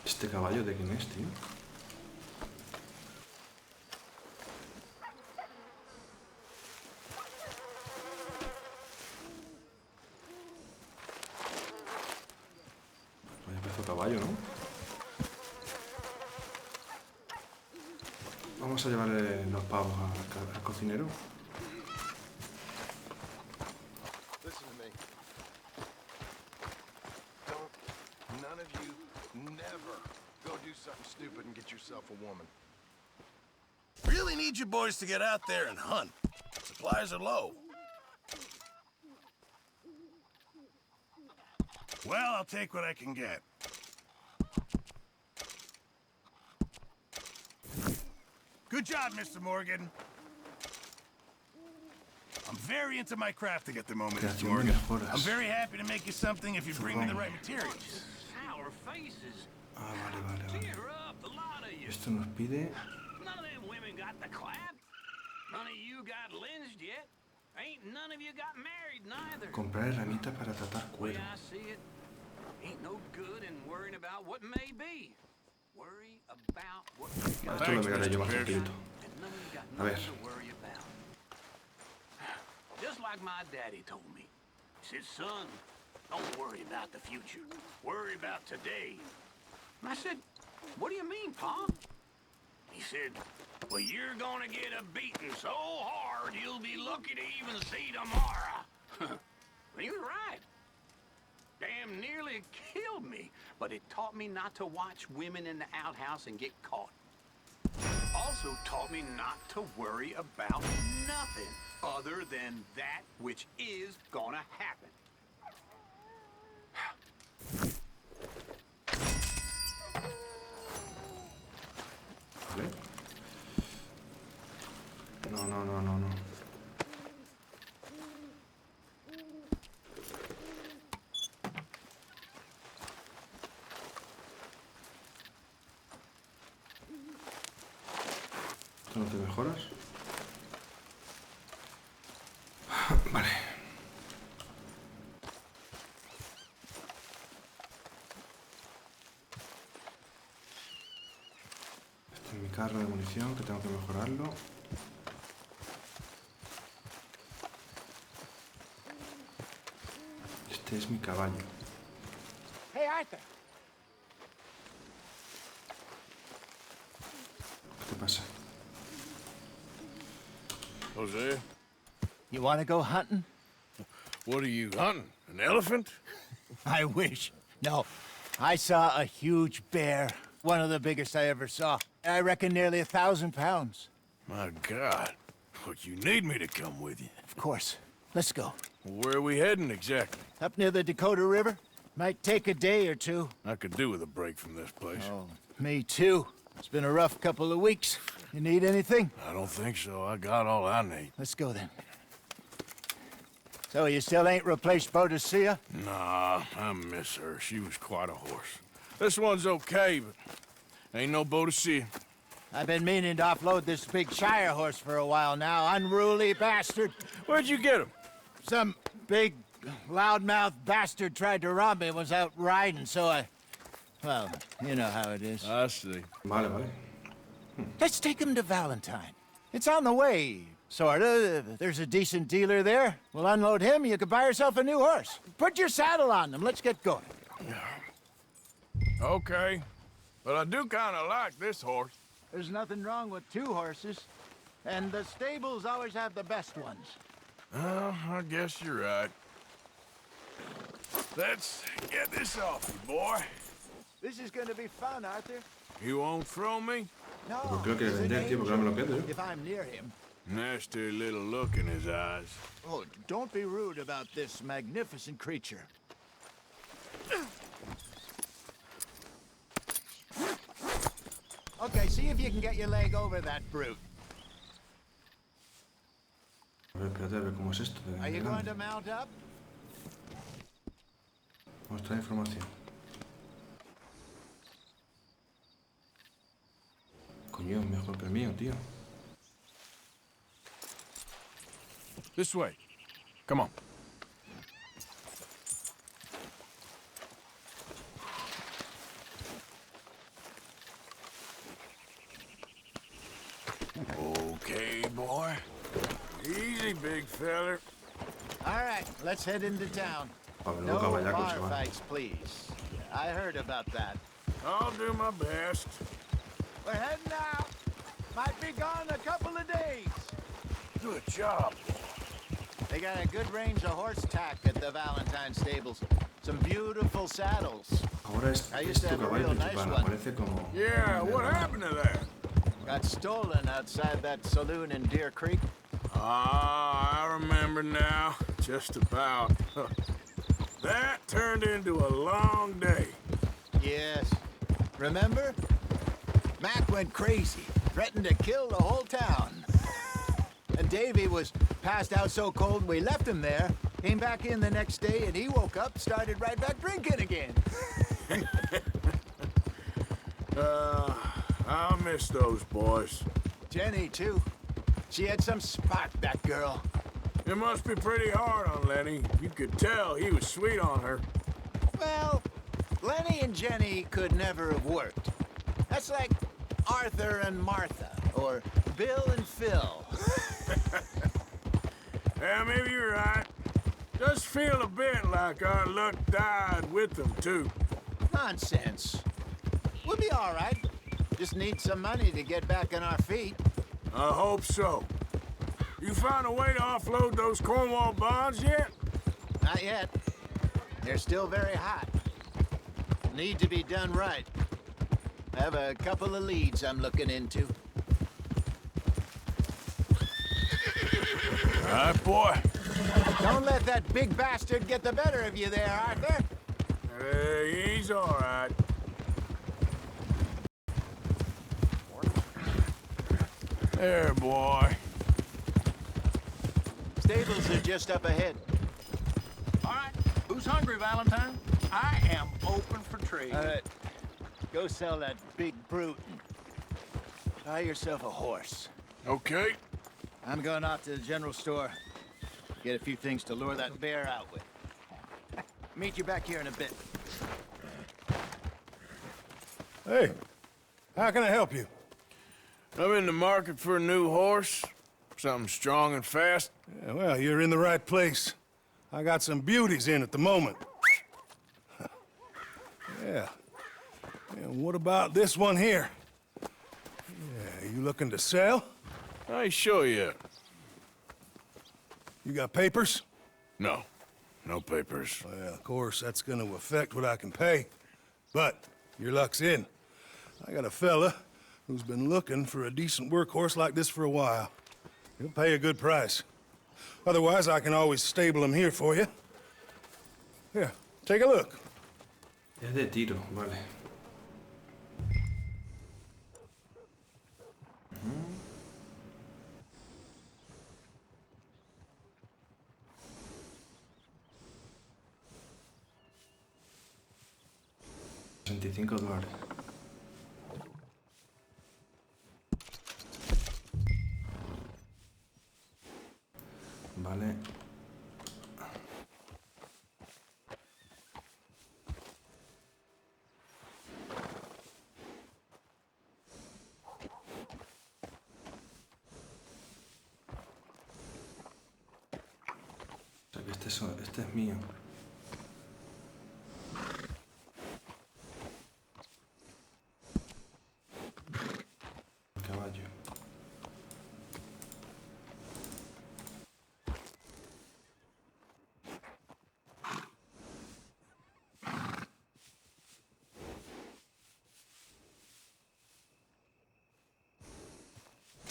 ¿Este caballo de quién es, tío? Vaya pedazo de caballo, ¿no? Vamos a llevarle los pavos al cocinero. something stupid and get yourself a woman. Really need you boys to get out there and hunt. Supplies are low. Well, I'll take what I can get. Good job, Mr. Morgan. I'm very into my craft at the moment, Mr. Morgan. I'm very happy to make you something if you bring me the right materials. Sour faces. Ah, vale. Cheer up, the lot of you. Esto nos pide None of them women got the clap. None of you got lynched yet. Ain't none of you got married neither. comprar herramientas para tratar The way cuero. I see it, ain't no good in worrying about what may be. Worry about what you got. Esto lo miraré yo más tranquilito. And none of you got A ver. nothing to worry about. Just like my daddy told me. He said, son, don't worry about the future. Worry about today. And I said, what do you mean, Pa? He said, well, you're gonna get a beating so hard you'll be lucky to even see tomorrow. He was right. Damn nearly killed me, but it taught me not to watch women in the outhouse and get caught. Also taught me not to worry about nothing other than that which is gonna happen. Vale. No. ¿Esto no te mejoras? Vale. Este es mi carro de munición, que tengo que mejorarlo. Este es mi caballo. Hey, Arthur. ¿Qué te pasa? Jose? You want to go hunting? What are you hunting? An elephant? I wish. No. I saw a huge bear. One of the biggest I ever saw. I reckon nearly 1,000 pounds. My God. But you need me to come with you. Of course. Let's go. Where are we heading exactly? Up near the Dakota River. Might take a day or two. I could do with a break from this place. Oh, me too. It's been a rough couple of weeks. You need anything? I don't think so. I got all I need. Let's go then. So you still ain't replaced Boadicea? Nah, I miss her. She was quite a horse. This one's okay, but ain't no Boadicea. I've been meaning to offload this big Shire horse for a while now. Unruly bastard. Where'd you get him? Some big, loudmouth bastard tried to rob me and was out riding, so I... Well, you know how it is. I see. Vale. Let's take him to Valentine. It's on the way, sorta. There's a decent dealer there. We'll unload him, you can buy yourself a new horse. Put your saddle on them, let's get going. Okay. But I do kind of like this horse. There's nothing wrong with two horses. And the stables always have the best ones. Well, I guess you're right. Let's get this off you, boy. This is gonna be fun, Arthur. You won't throw me? No, Pues creo que vender, tío, porque no me lo pierdo yo. if I'm near him. Nasty little look in his eyes. Oh, don't be rude about this magnificent creature. Okay, see if you can get your leg over that brute. A ver, ¿cómo es esto? Are you going to mount up? Mostrar información. Coño, mejor que el mío, tío. This way. Come on. Okay, boy. Easy, big feller. All right, let's head into town. No bar fights, please. I heard about that. I'll do my best. We're heading out. Might be gone a couple of days. Good job. They got a good range of horse tack at the Valentine stables. Some beautiful saddles. Ahora es tu caballo principal, aparece como... Yeah, what happened to that? Got stolen outside that saloon in Deer Creek. Ah, I remember now. Just about. That turned into a long day. Yes. Remember? Mac went crazy, threatened to kill the whole town. And Davy was passed out so cold we left him there. Came back in the next day and he woke up, started right back drinking again. I miss those boys. Jenny, too. She had some spark, that girl. It must be pretty hard on Lenny. You could tell he was sweet on her. Well, Lenny and Jenny could never have worked. That's like Arthur and Martha, or Bill and Phil. Yeah, maybe you're right. Does feel a bit like our luck died with them, too. Nonsense. We'll be all right. Just need some money to get back on our feet. I hope so. You found a way to offload those Cornwall bonds yet? Not yet. They're still very hot. Need to be done right. I have a couple of leads I'm looking into. All right, boy. Don't let that big bastard get the better of you there, Arthur. He's all right. There, boy. Stables are just up ahead. All right. Who's hungry, Valentine? I am open for trade. All right. Go sell that big brute and buy yourself a horse. Okay. I'm going off to the general store. Get a few things to lure that bear out with. Meet you back here in a bit. Hey, how can I help you? I'm in the market for a new horse. Something strong and fast. Yeah, well, you're in the right place. I got some beauties in at the moment. Yeah. And what about this one here? Yeah, you looking to sell? I ain't sure yet. You got papers? No. No papers. Well, of course, that's gonna affect what I can pay. But your luck's in. I got a fella who's been looking for a decent workhorse like this for a while. He'll pay a good price. Otherwise, I can always stable him here for you. Here, take a look. Es de tiro, vale. $65. Vale. O sea que este es mío. El caballo.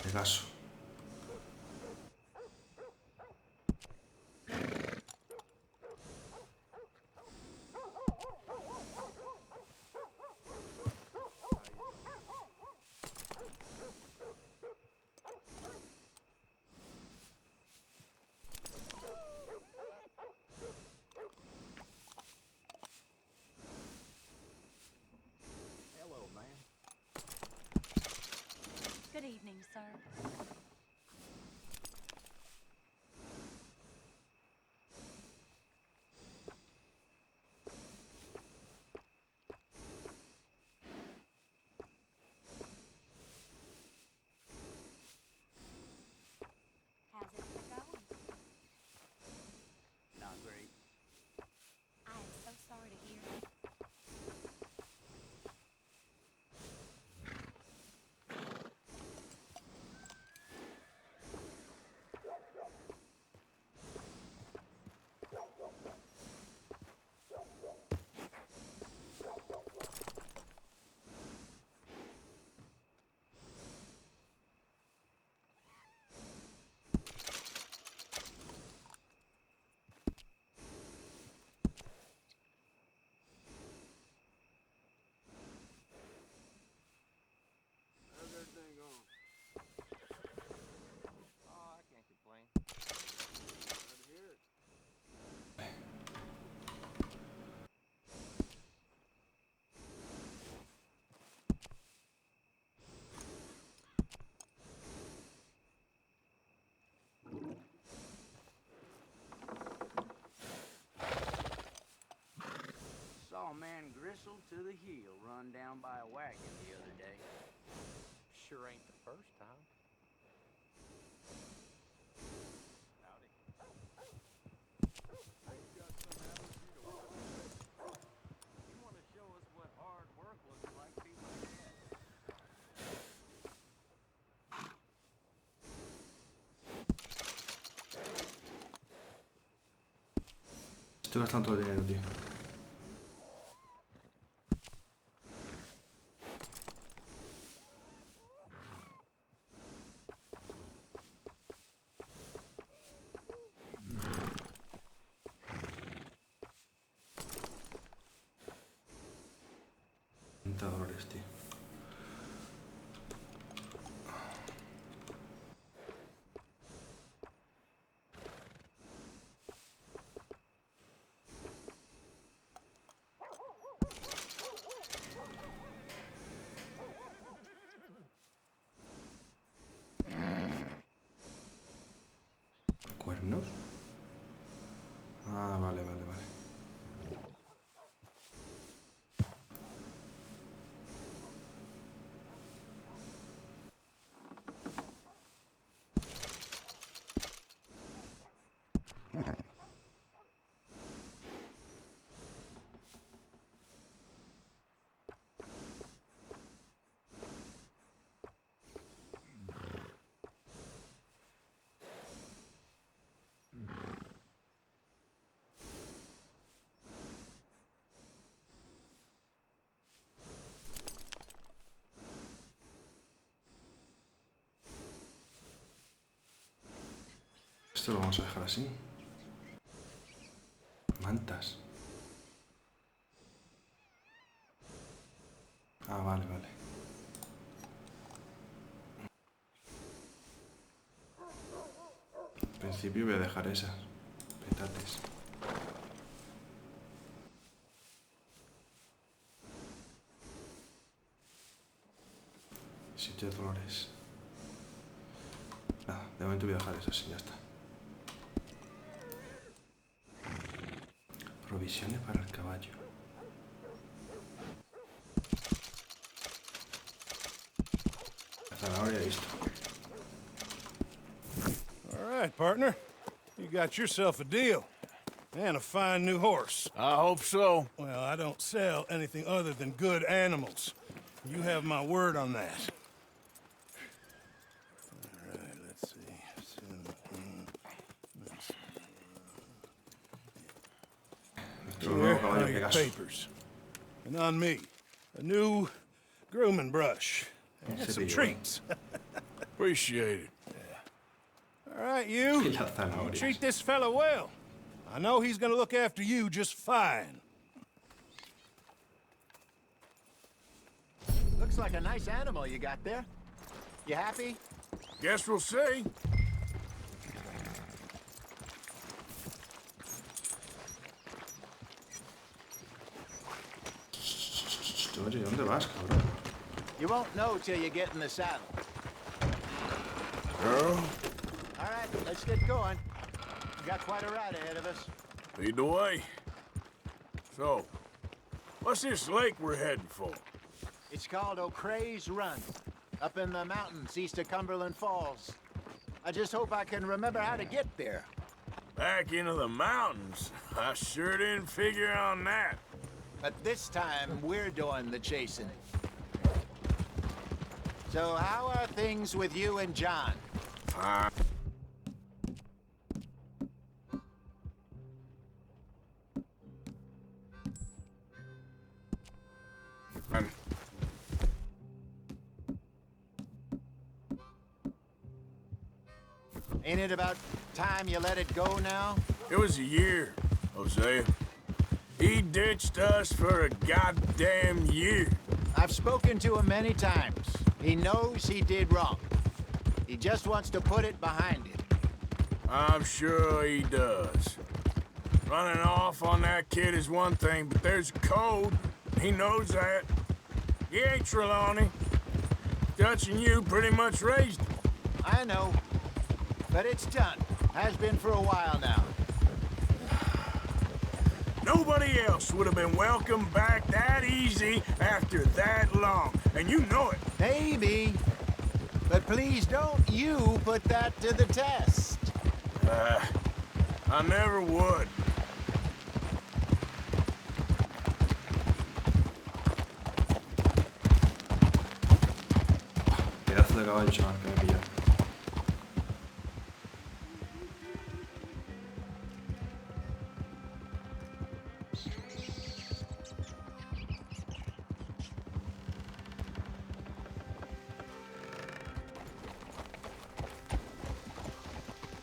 Ocaso. Hello, man. Good evening, sir. How's it going? Not great. I am so sorry to hear it. to the heel run down by a wagon the other day. Sure ain't the first time. Howdy. You want to show us what hard work looks like, be my guest. Estoy gastando todo el dinero, tío. $30, tío. ¿Cuernos? Ah, vale, vale, vale. Esto lo vamos a dejar así. Mantas. Ah, vale, vale. En principio voy a dejar esas. Petates. Sitio de dolores. Nada, de momento voy a dejar esas y ya está. Provisiones para el caballo. La zanahoria listo. All right, partner. You got yourself a deal. And a fine new horse. I hope so. Well, I don't sell anything other than good animals. You have my word on that. All right, let's see. Here are your papers. And on me, a new grooming brush. And some treats. Appreciate it. All right, you treat this fella well. I know he's gonna look after you just fine. Looks like a nice animal you got there. You happy? Guess we'll see. Oye, ¿dónde vas, cabrón? You won't know till you get in the saddle. Girl? All right, let's get going. We got quite a ride ahead of us. Lead the way. So, what's this lake we're heading for? It's called O'Creagh's Run, up in the mountains east of Cumberland Falls. I just hope I can remember how to get there. Back into the mountains? I sure didn't figure on that. But this time, we're doing the chasing. So how are things with you and John? Ain't it about time you let it go now? It was a year, Hosea. He ditched us for a goddamn year. I've spoken to him many times. He knows he did wrong. He just wants to put it behind him. I'm sure he does. Running off on that kid is one thing, but there's a code. He knows that. He ain't Trelawney. Dutch and you pretty much raised him. I know. But it's done. Has been for a while now. Nobody else would have been welcomed back that easy after that long. And you know it. Maybe. But please don't you put that to the test. I never would. Pedazo de caballo, chaval, que me pilla.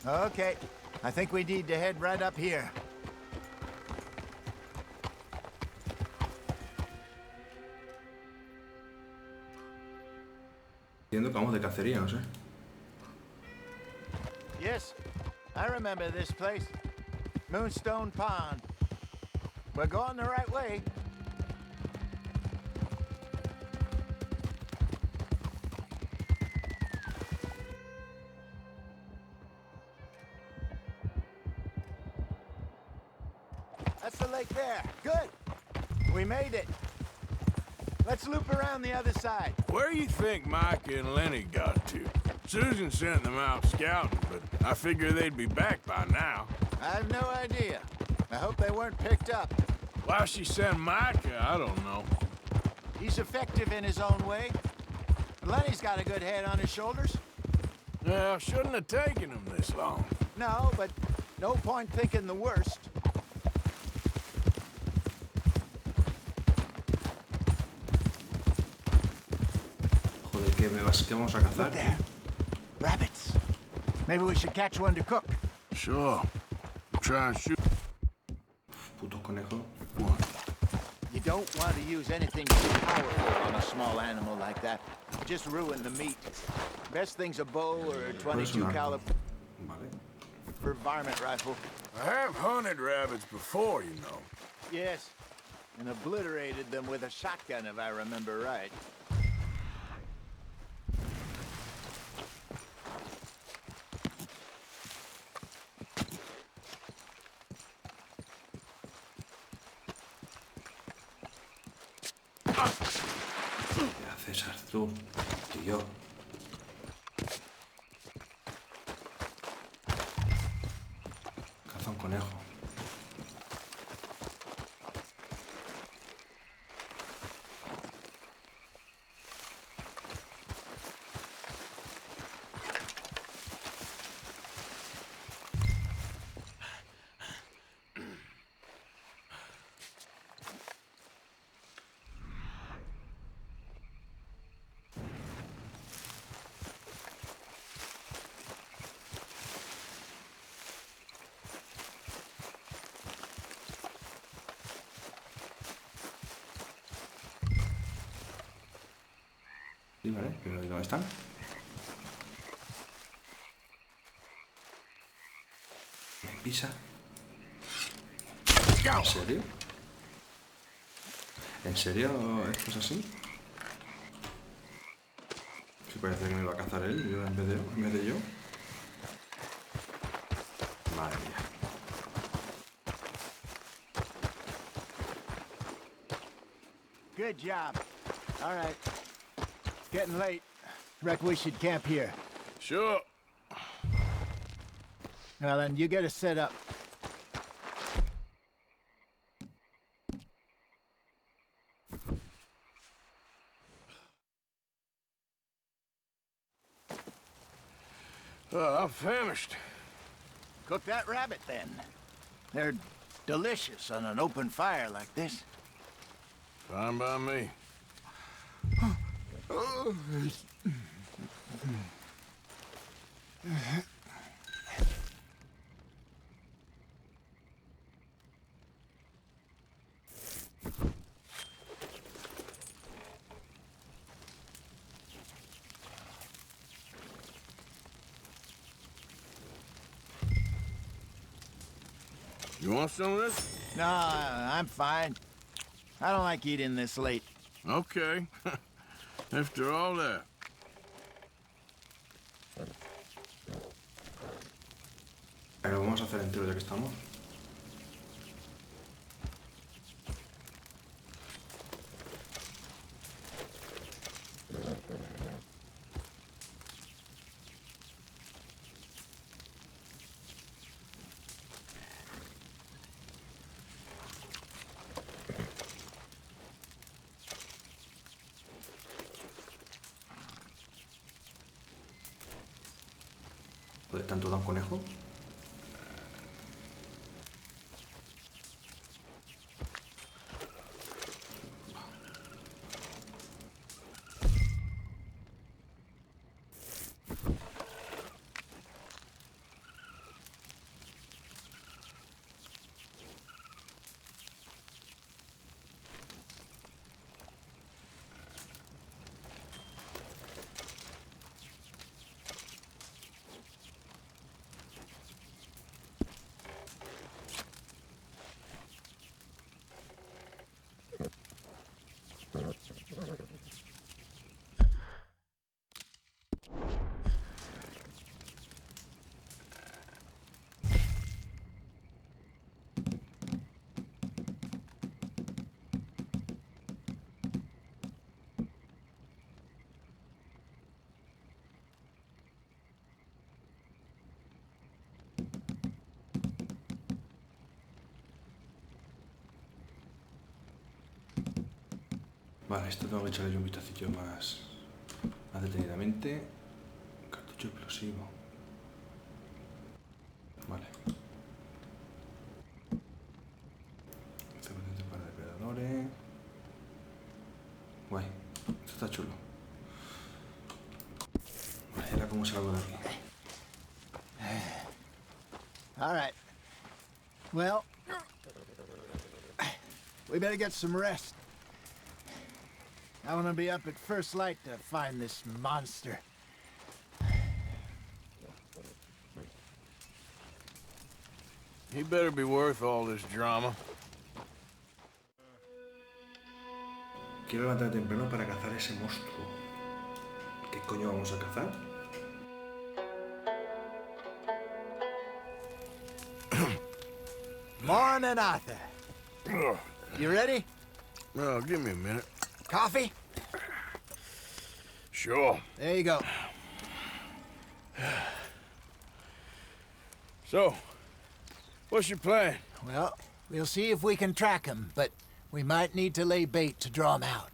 Okay, I think we need to head right up here. Entiendo que vamos de cacería, no sé. Yes, I remember this place. Moonstone Pond. We're going the right way. That's the lake there. Good. We made it. Let's loop around the other side. Where do you think Micah and Lenny got to? Susan sent them out scouting, but I figure they'd be back by now. I have no idea. I hope they weren't picked up. Why she sent Micah, I don't know. He's effective in his own way. Lenny's got a good head on his shoulders. Well, shouldn't have taken him this long. No, but no point thinking the worst. Joder, ¿qué vamos a cazar? Look there. Rabbits. Maybe we should catch one to cook. Sure. Try and shoot. Putos conejos. You don't want to use anything too powerful on a small animal like that. Just ruin the meat. Best thing's a bow or a 22 caliber for varmint rifle. I have hunted rabbits before, you know. Yes, and obliterated them with a shotgun, if I remember right. ¿Qué haces, Arthur? Tío. Caza un conejo. Sí, vale, pero ¿dónde están? ¿Me pisa? ¿En serio? ¿En serio esto es así? Sí, parece que me va a cazar él yo en vez de yo. Madre mía. Good job. All right. Getting late. Reckon we should camp here. Sure. Well, then, you get us set up. I'm famished. Cook that rabbit, then. They're delicious on an open fire like this. Fine by me. You want some of this? No, I'm fine. I don't like eating this late. Okay. After all that. Pero vamos a hacer entero ya que estamos. Joder, ¿tanto da un conejo? Vale, esto tengo que echarle yo un vistacillo más detenidamente. Cartucho explosivo. Vale. Este potente para depredadores. Guay, esto está chulo. Vale, ahora cómo salgo de aquí. All right. Well, we better get some rest. I want to be up at first light to find this monster. He better be worth all this drama. Quiero levantar temprano para cazar ese monstruo. ¿Qué coño vamos a cazar? Morning, Arthur. You ready? Well, give me a minute. Coffee? Sure. There you go. So, what's your plan? Well, we'll see if we can track him, but we might need to lay bait to draw him out.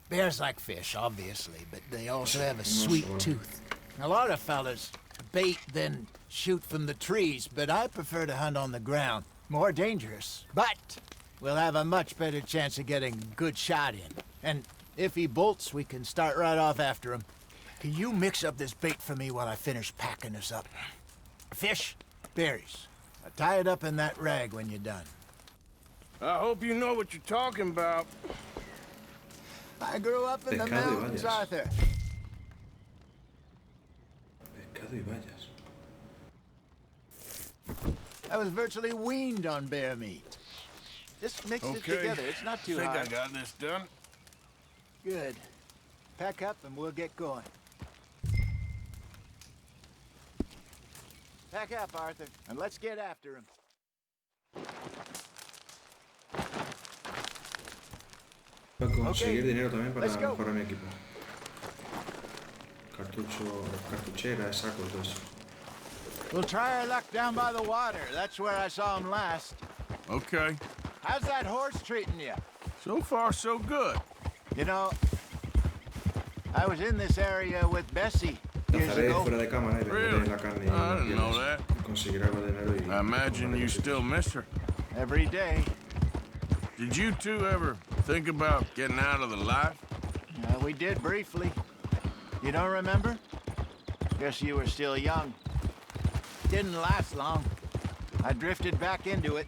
Bears like fish, obviously, but they also have a sweet tooth. A lot of fellas bait, then shoot from the trees, but I prefer to hunt on the ground. More dangerous, but we'll have a much better chance of getting a good shot in. And if he bolts, we can start right off after him. Can you mix up this bait for me while I finish packing this up? Fish, berries. Tie it up in that rag when you're done. I hope you know what you're talking about. I grew up in the mountains, Arthur. Pescado y bayas. I was virtually weaned on bear meat. Just mix it together. It's not too hard. I think I got this done. Good. Pack up and we'll get going. Pack up, Arthur, and let's get after him. Voy a conseguir dinero también para mejorar mi equipo. Cartuchera, saco, todo eso. We'll try our luck down by the water. That's where I saw him last. Okay. How's that horse treating you? So far, so good. You know, I was in this area with Bessie years ago. Really? I didn't know that. I imagine you still miss her. Every day. Did you two ever think about getting out of the life? We did briefly. You don't remember? Guess you were still young. Didn't last long. I drifted back into it.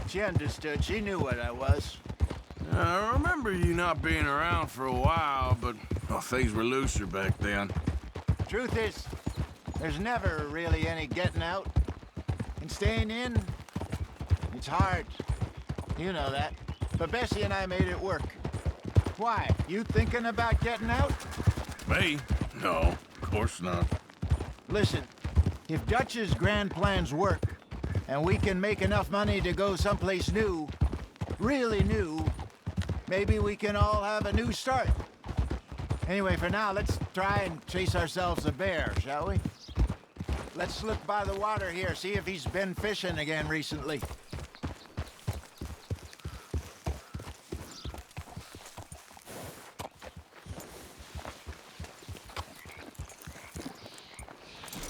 She understood. She knew what I was. I remember you not being around for a while, but things were looser back then. Truth is, there's never really any getting out. And staying in, it's hard. You know that. But Bessie and I made it work. Why? You thinking about getting out? Me? No, of course not. Listen, if Dutch's grand plans work, and we can make enough money to go someplace new, really new, maybe we can all have a new start. Anyway, for now, let's try and chase ourselves a bear, shall we? Let's look by the water here, see if he's been fishing again recently.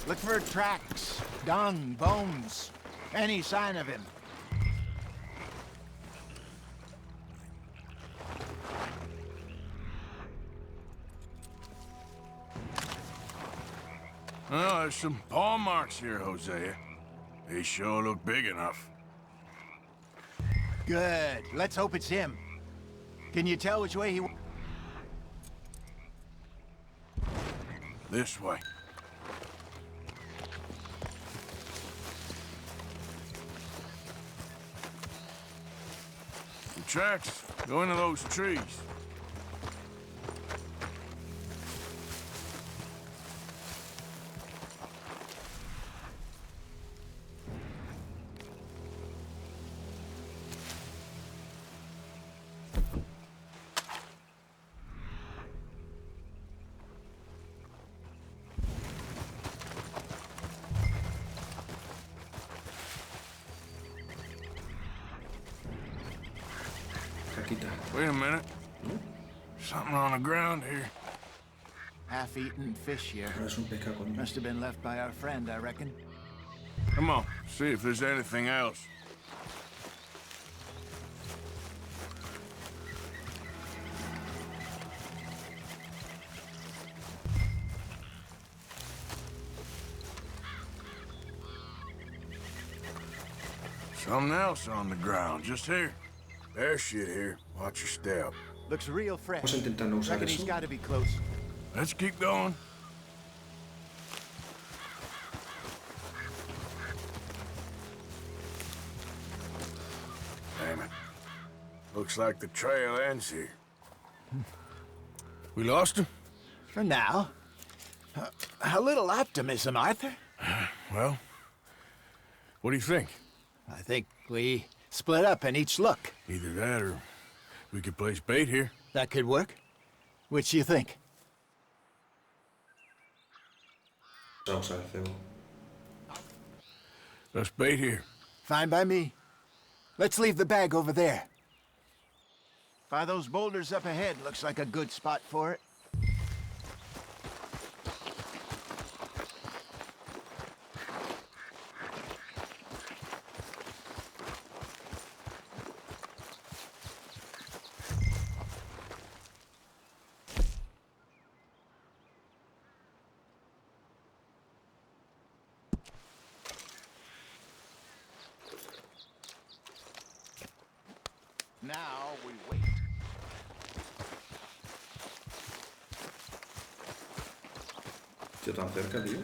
Look for tracks, dung, bones, any sign of him. Oh, there's some paw marks here, Hosea. They sure look big enough. Good. Let's hope it's him. Can you tell which way he... This way. The tracks go into those trees. Wait a minute. Something on the ground here. Half-eaten fish here. Must have been left by our friend, I reckon. Come on, see if there's anything else. Something else on the ground, just here. There's shit here. Watch your step. Looks real fresh. Vamos a intentar no usar Reckon eso. he's got to be close. Let's keep going. Damn it. Looks like the trail ends here. We lost him? For now. A little optimism, Arthur. Well, what do you think? I think we split up and each look. Either that or we could place bait here. That could work. Which do you think? Vamos a ver, cebo. Let's bait here. Fine by me. Let's leave the bag over there. By those boulders up ahead, looks like a good spot for it. Now we wait. Tío, tan cerca, tío.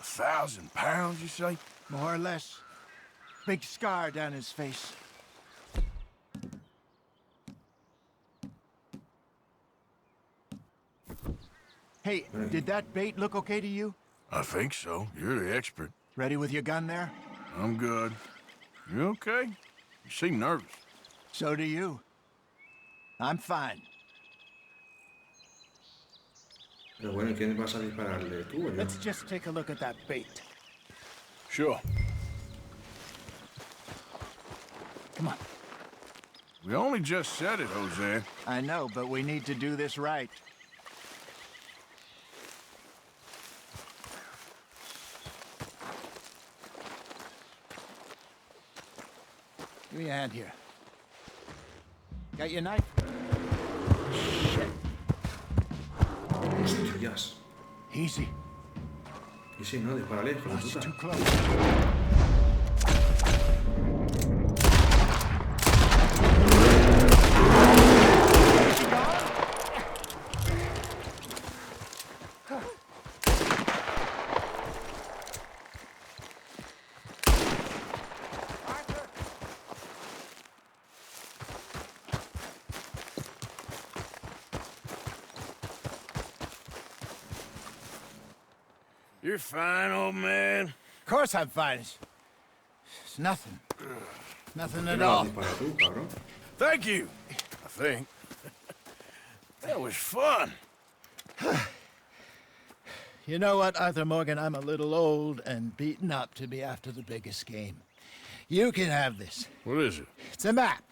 1,000 pounds, you say? More or less. Big scar down his face. Hey, did that bait look okay to you? I think so. You're the expert. Ready with your gun there? I'm good. You okay? You seem nervous. So do you. I'm fine. Pero bueno, ¿quién vas a dispararle? ¿Tú o yo? Let's just take a look at that bait. Sure. Come on. We only just said it, Jose. I know, but we need to do this right. Give me a hand here. Got your knife? Shit. Hostias. Easy. Easy, no, dispárale, hijo de That's puta. too close. You're fine, old man. Of course I'm fine. It's nothing. Nothing at No, all. dispara tú, cabrón. Thank you, I think. That was fun. You know what, Arthur Morgan? I'm a little old and beaten up to be after the biggest game. You can have this. What is it? It's a map.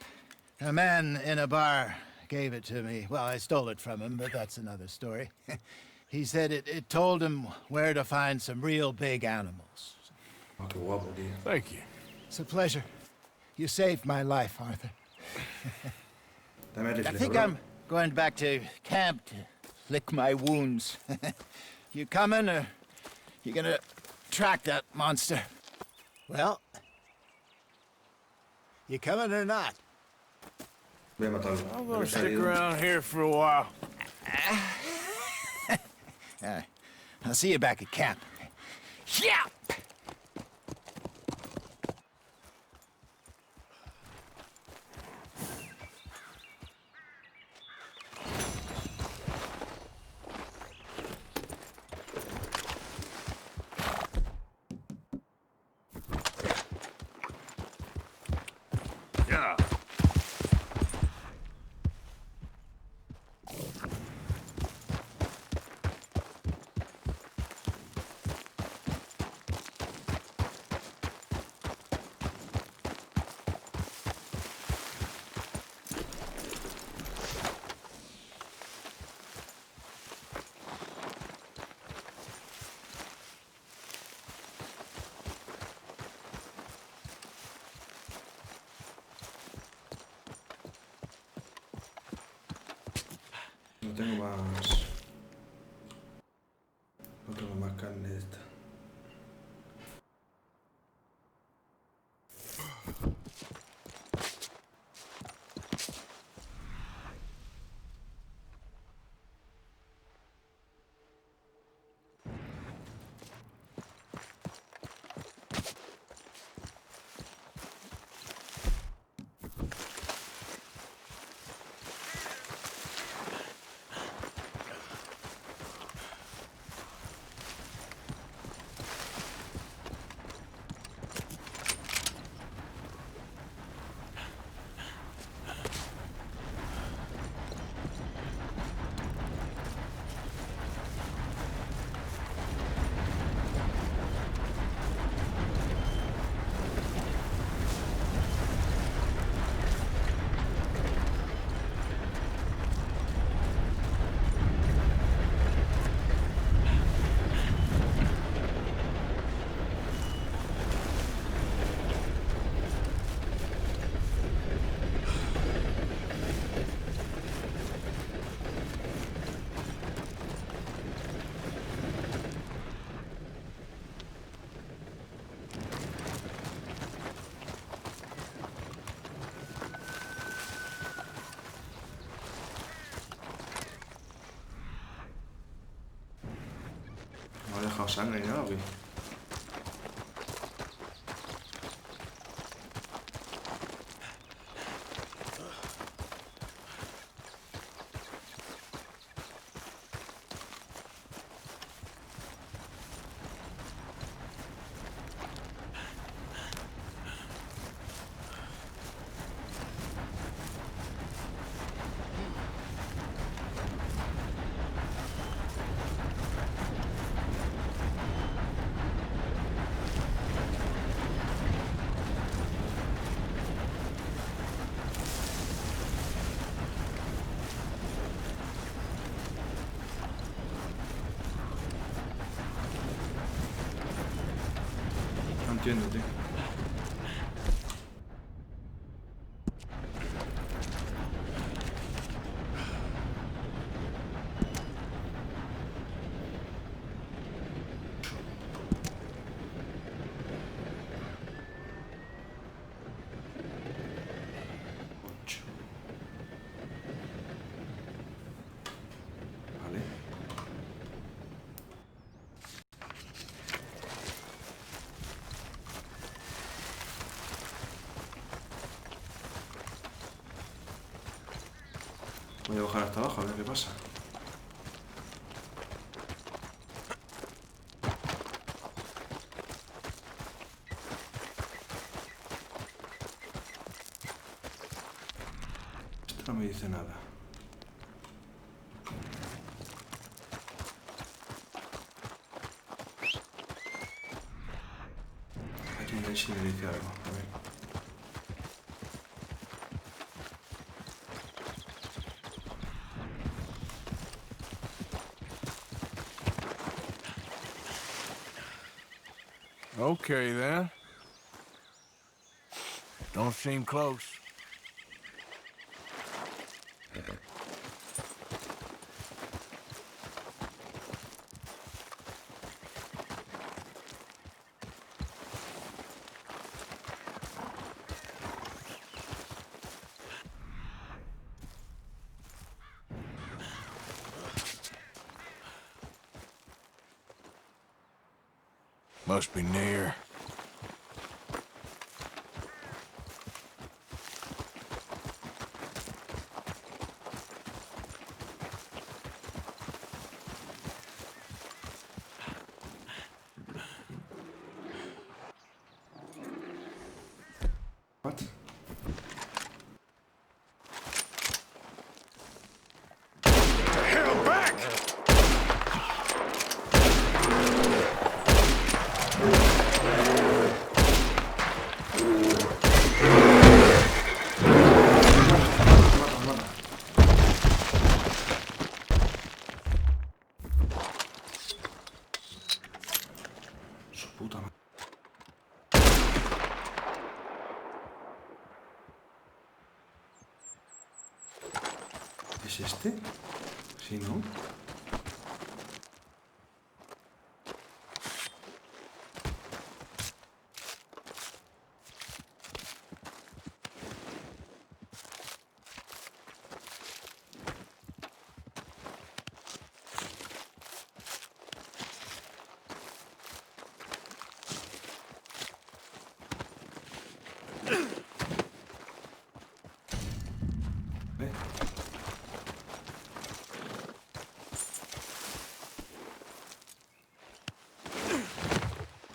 A man in a bar gave it to me. Well, I stole it from him, but that's another story. He said it told him where to find some real big animals. Oh, qué guapo, tío. Thank you. It's a pleasure. You saved my life, Arthur. Dame el I rifle, think bro. I'm going back to camp to lick my wounds. You coming, or you gonna track that monster? Well, you coming or not? Voy a matarlo. I'm Me lo gonna he stick salido. around here for a while. All right. I'll see you back at camp. Yeah! Yeah. No tengo más... No tengo más carne de esta. No ha dejado sangre ni nada, ¿o qué? No entiendo, tío. Vale. Voy a bajar hasta abajo a ver qué pasa. Esto no me dice nada. Aquí sí me dice algo. A ver. Okay, then. Don't seem close. Must be near. What? Hell back! Su puta madre. ¿Es este? Sí, ¿no?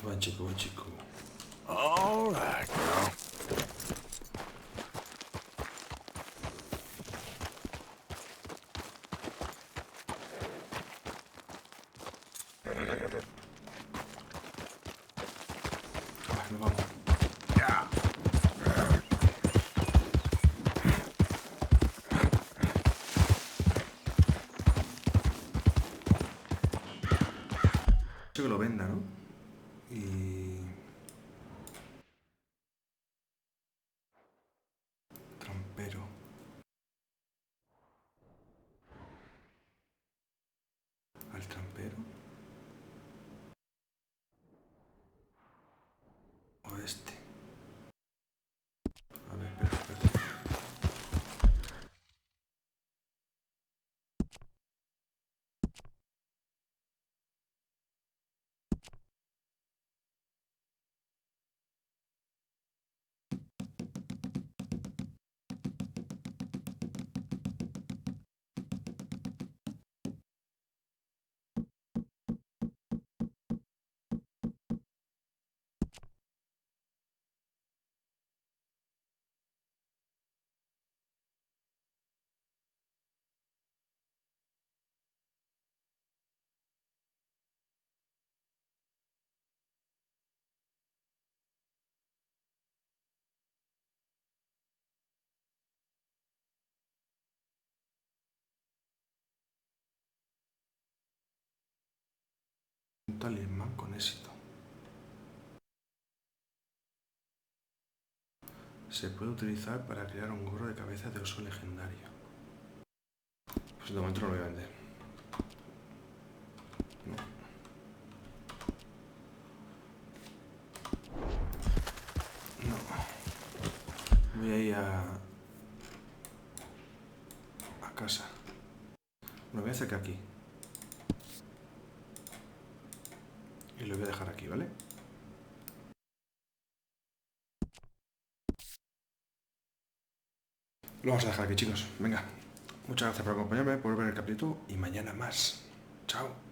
Buen chico, buen chico. All right, girl. Nos vamos. Yeah. Que lo venda, ¿no? Y... Trampero. Al trampero. Oeste. A ver, espérate. Un talismán con éxito. Se puede utilizar para crear un gorro de cabeza de oso legendario. Pues de momento no lo voy a vender. No. Voy a ir a casa. Me voy a acercar aquí. Y lo voy a dejar aquí, ¿vale? Lo vamos a dejar aquí, chicos. Venga. Muchas gracias por acompañarme, por ver el capítulo y mañana más. Chao.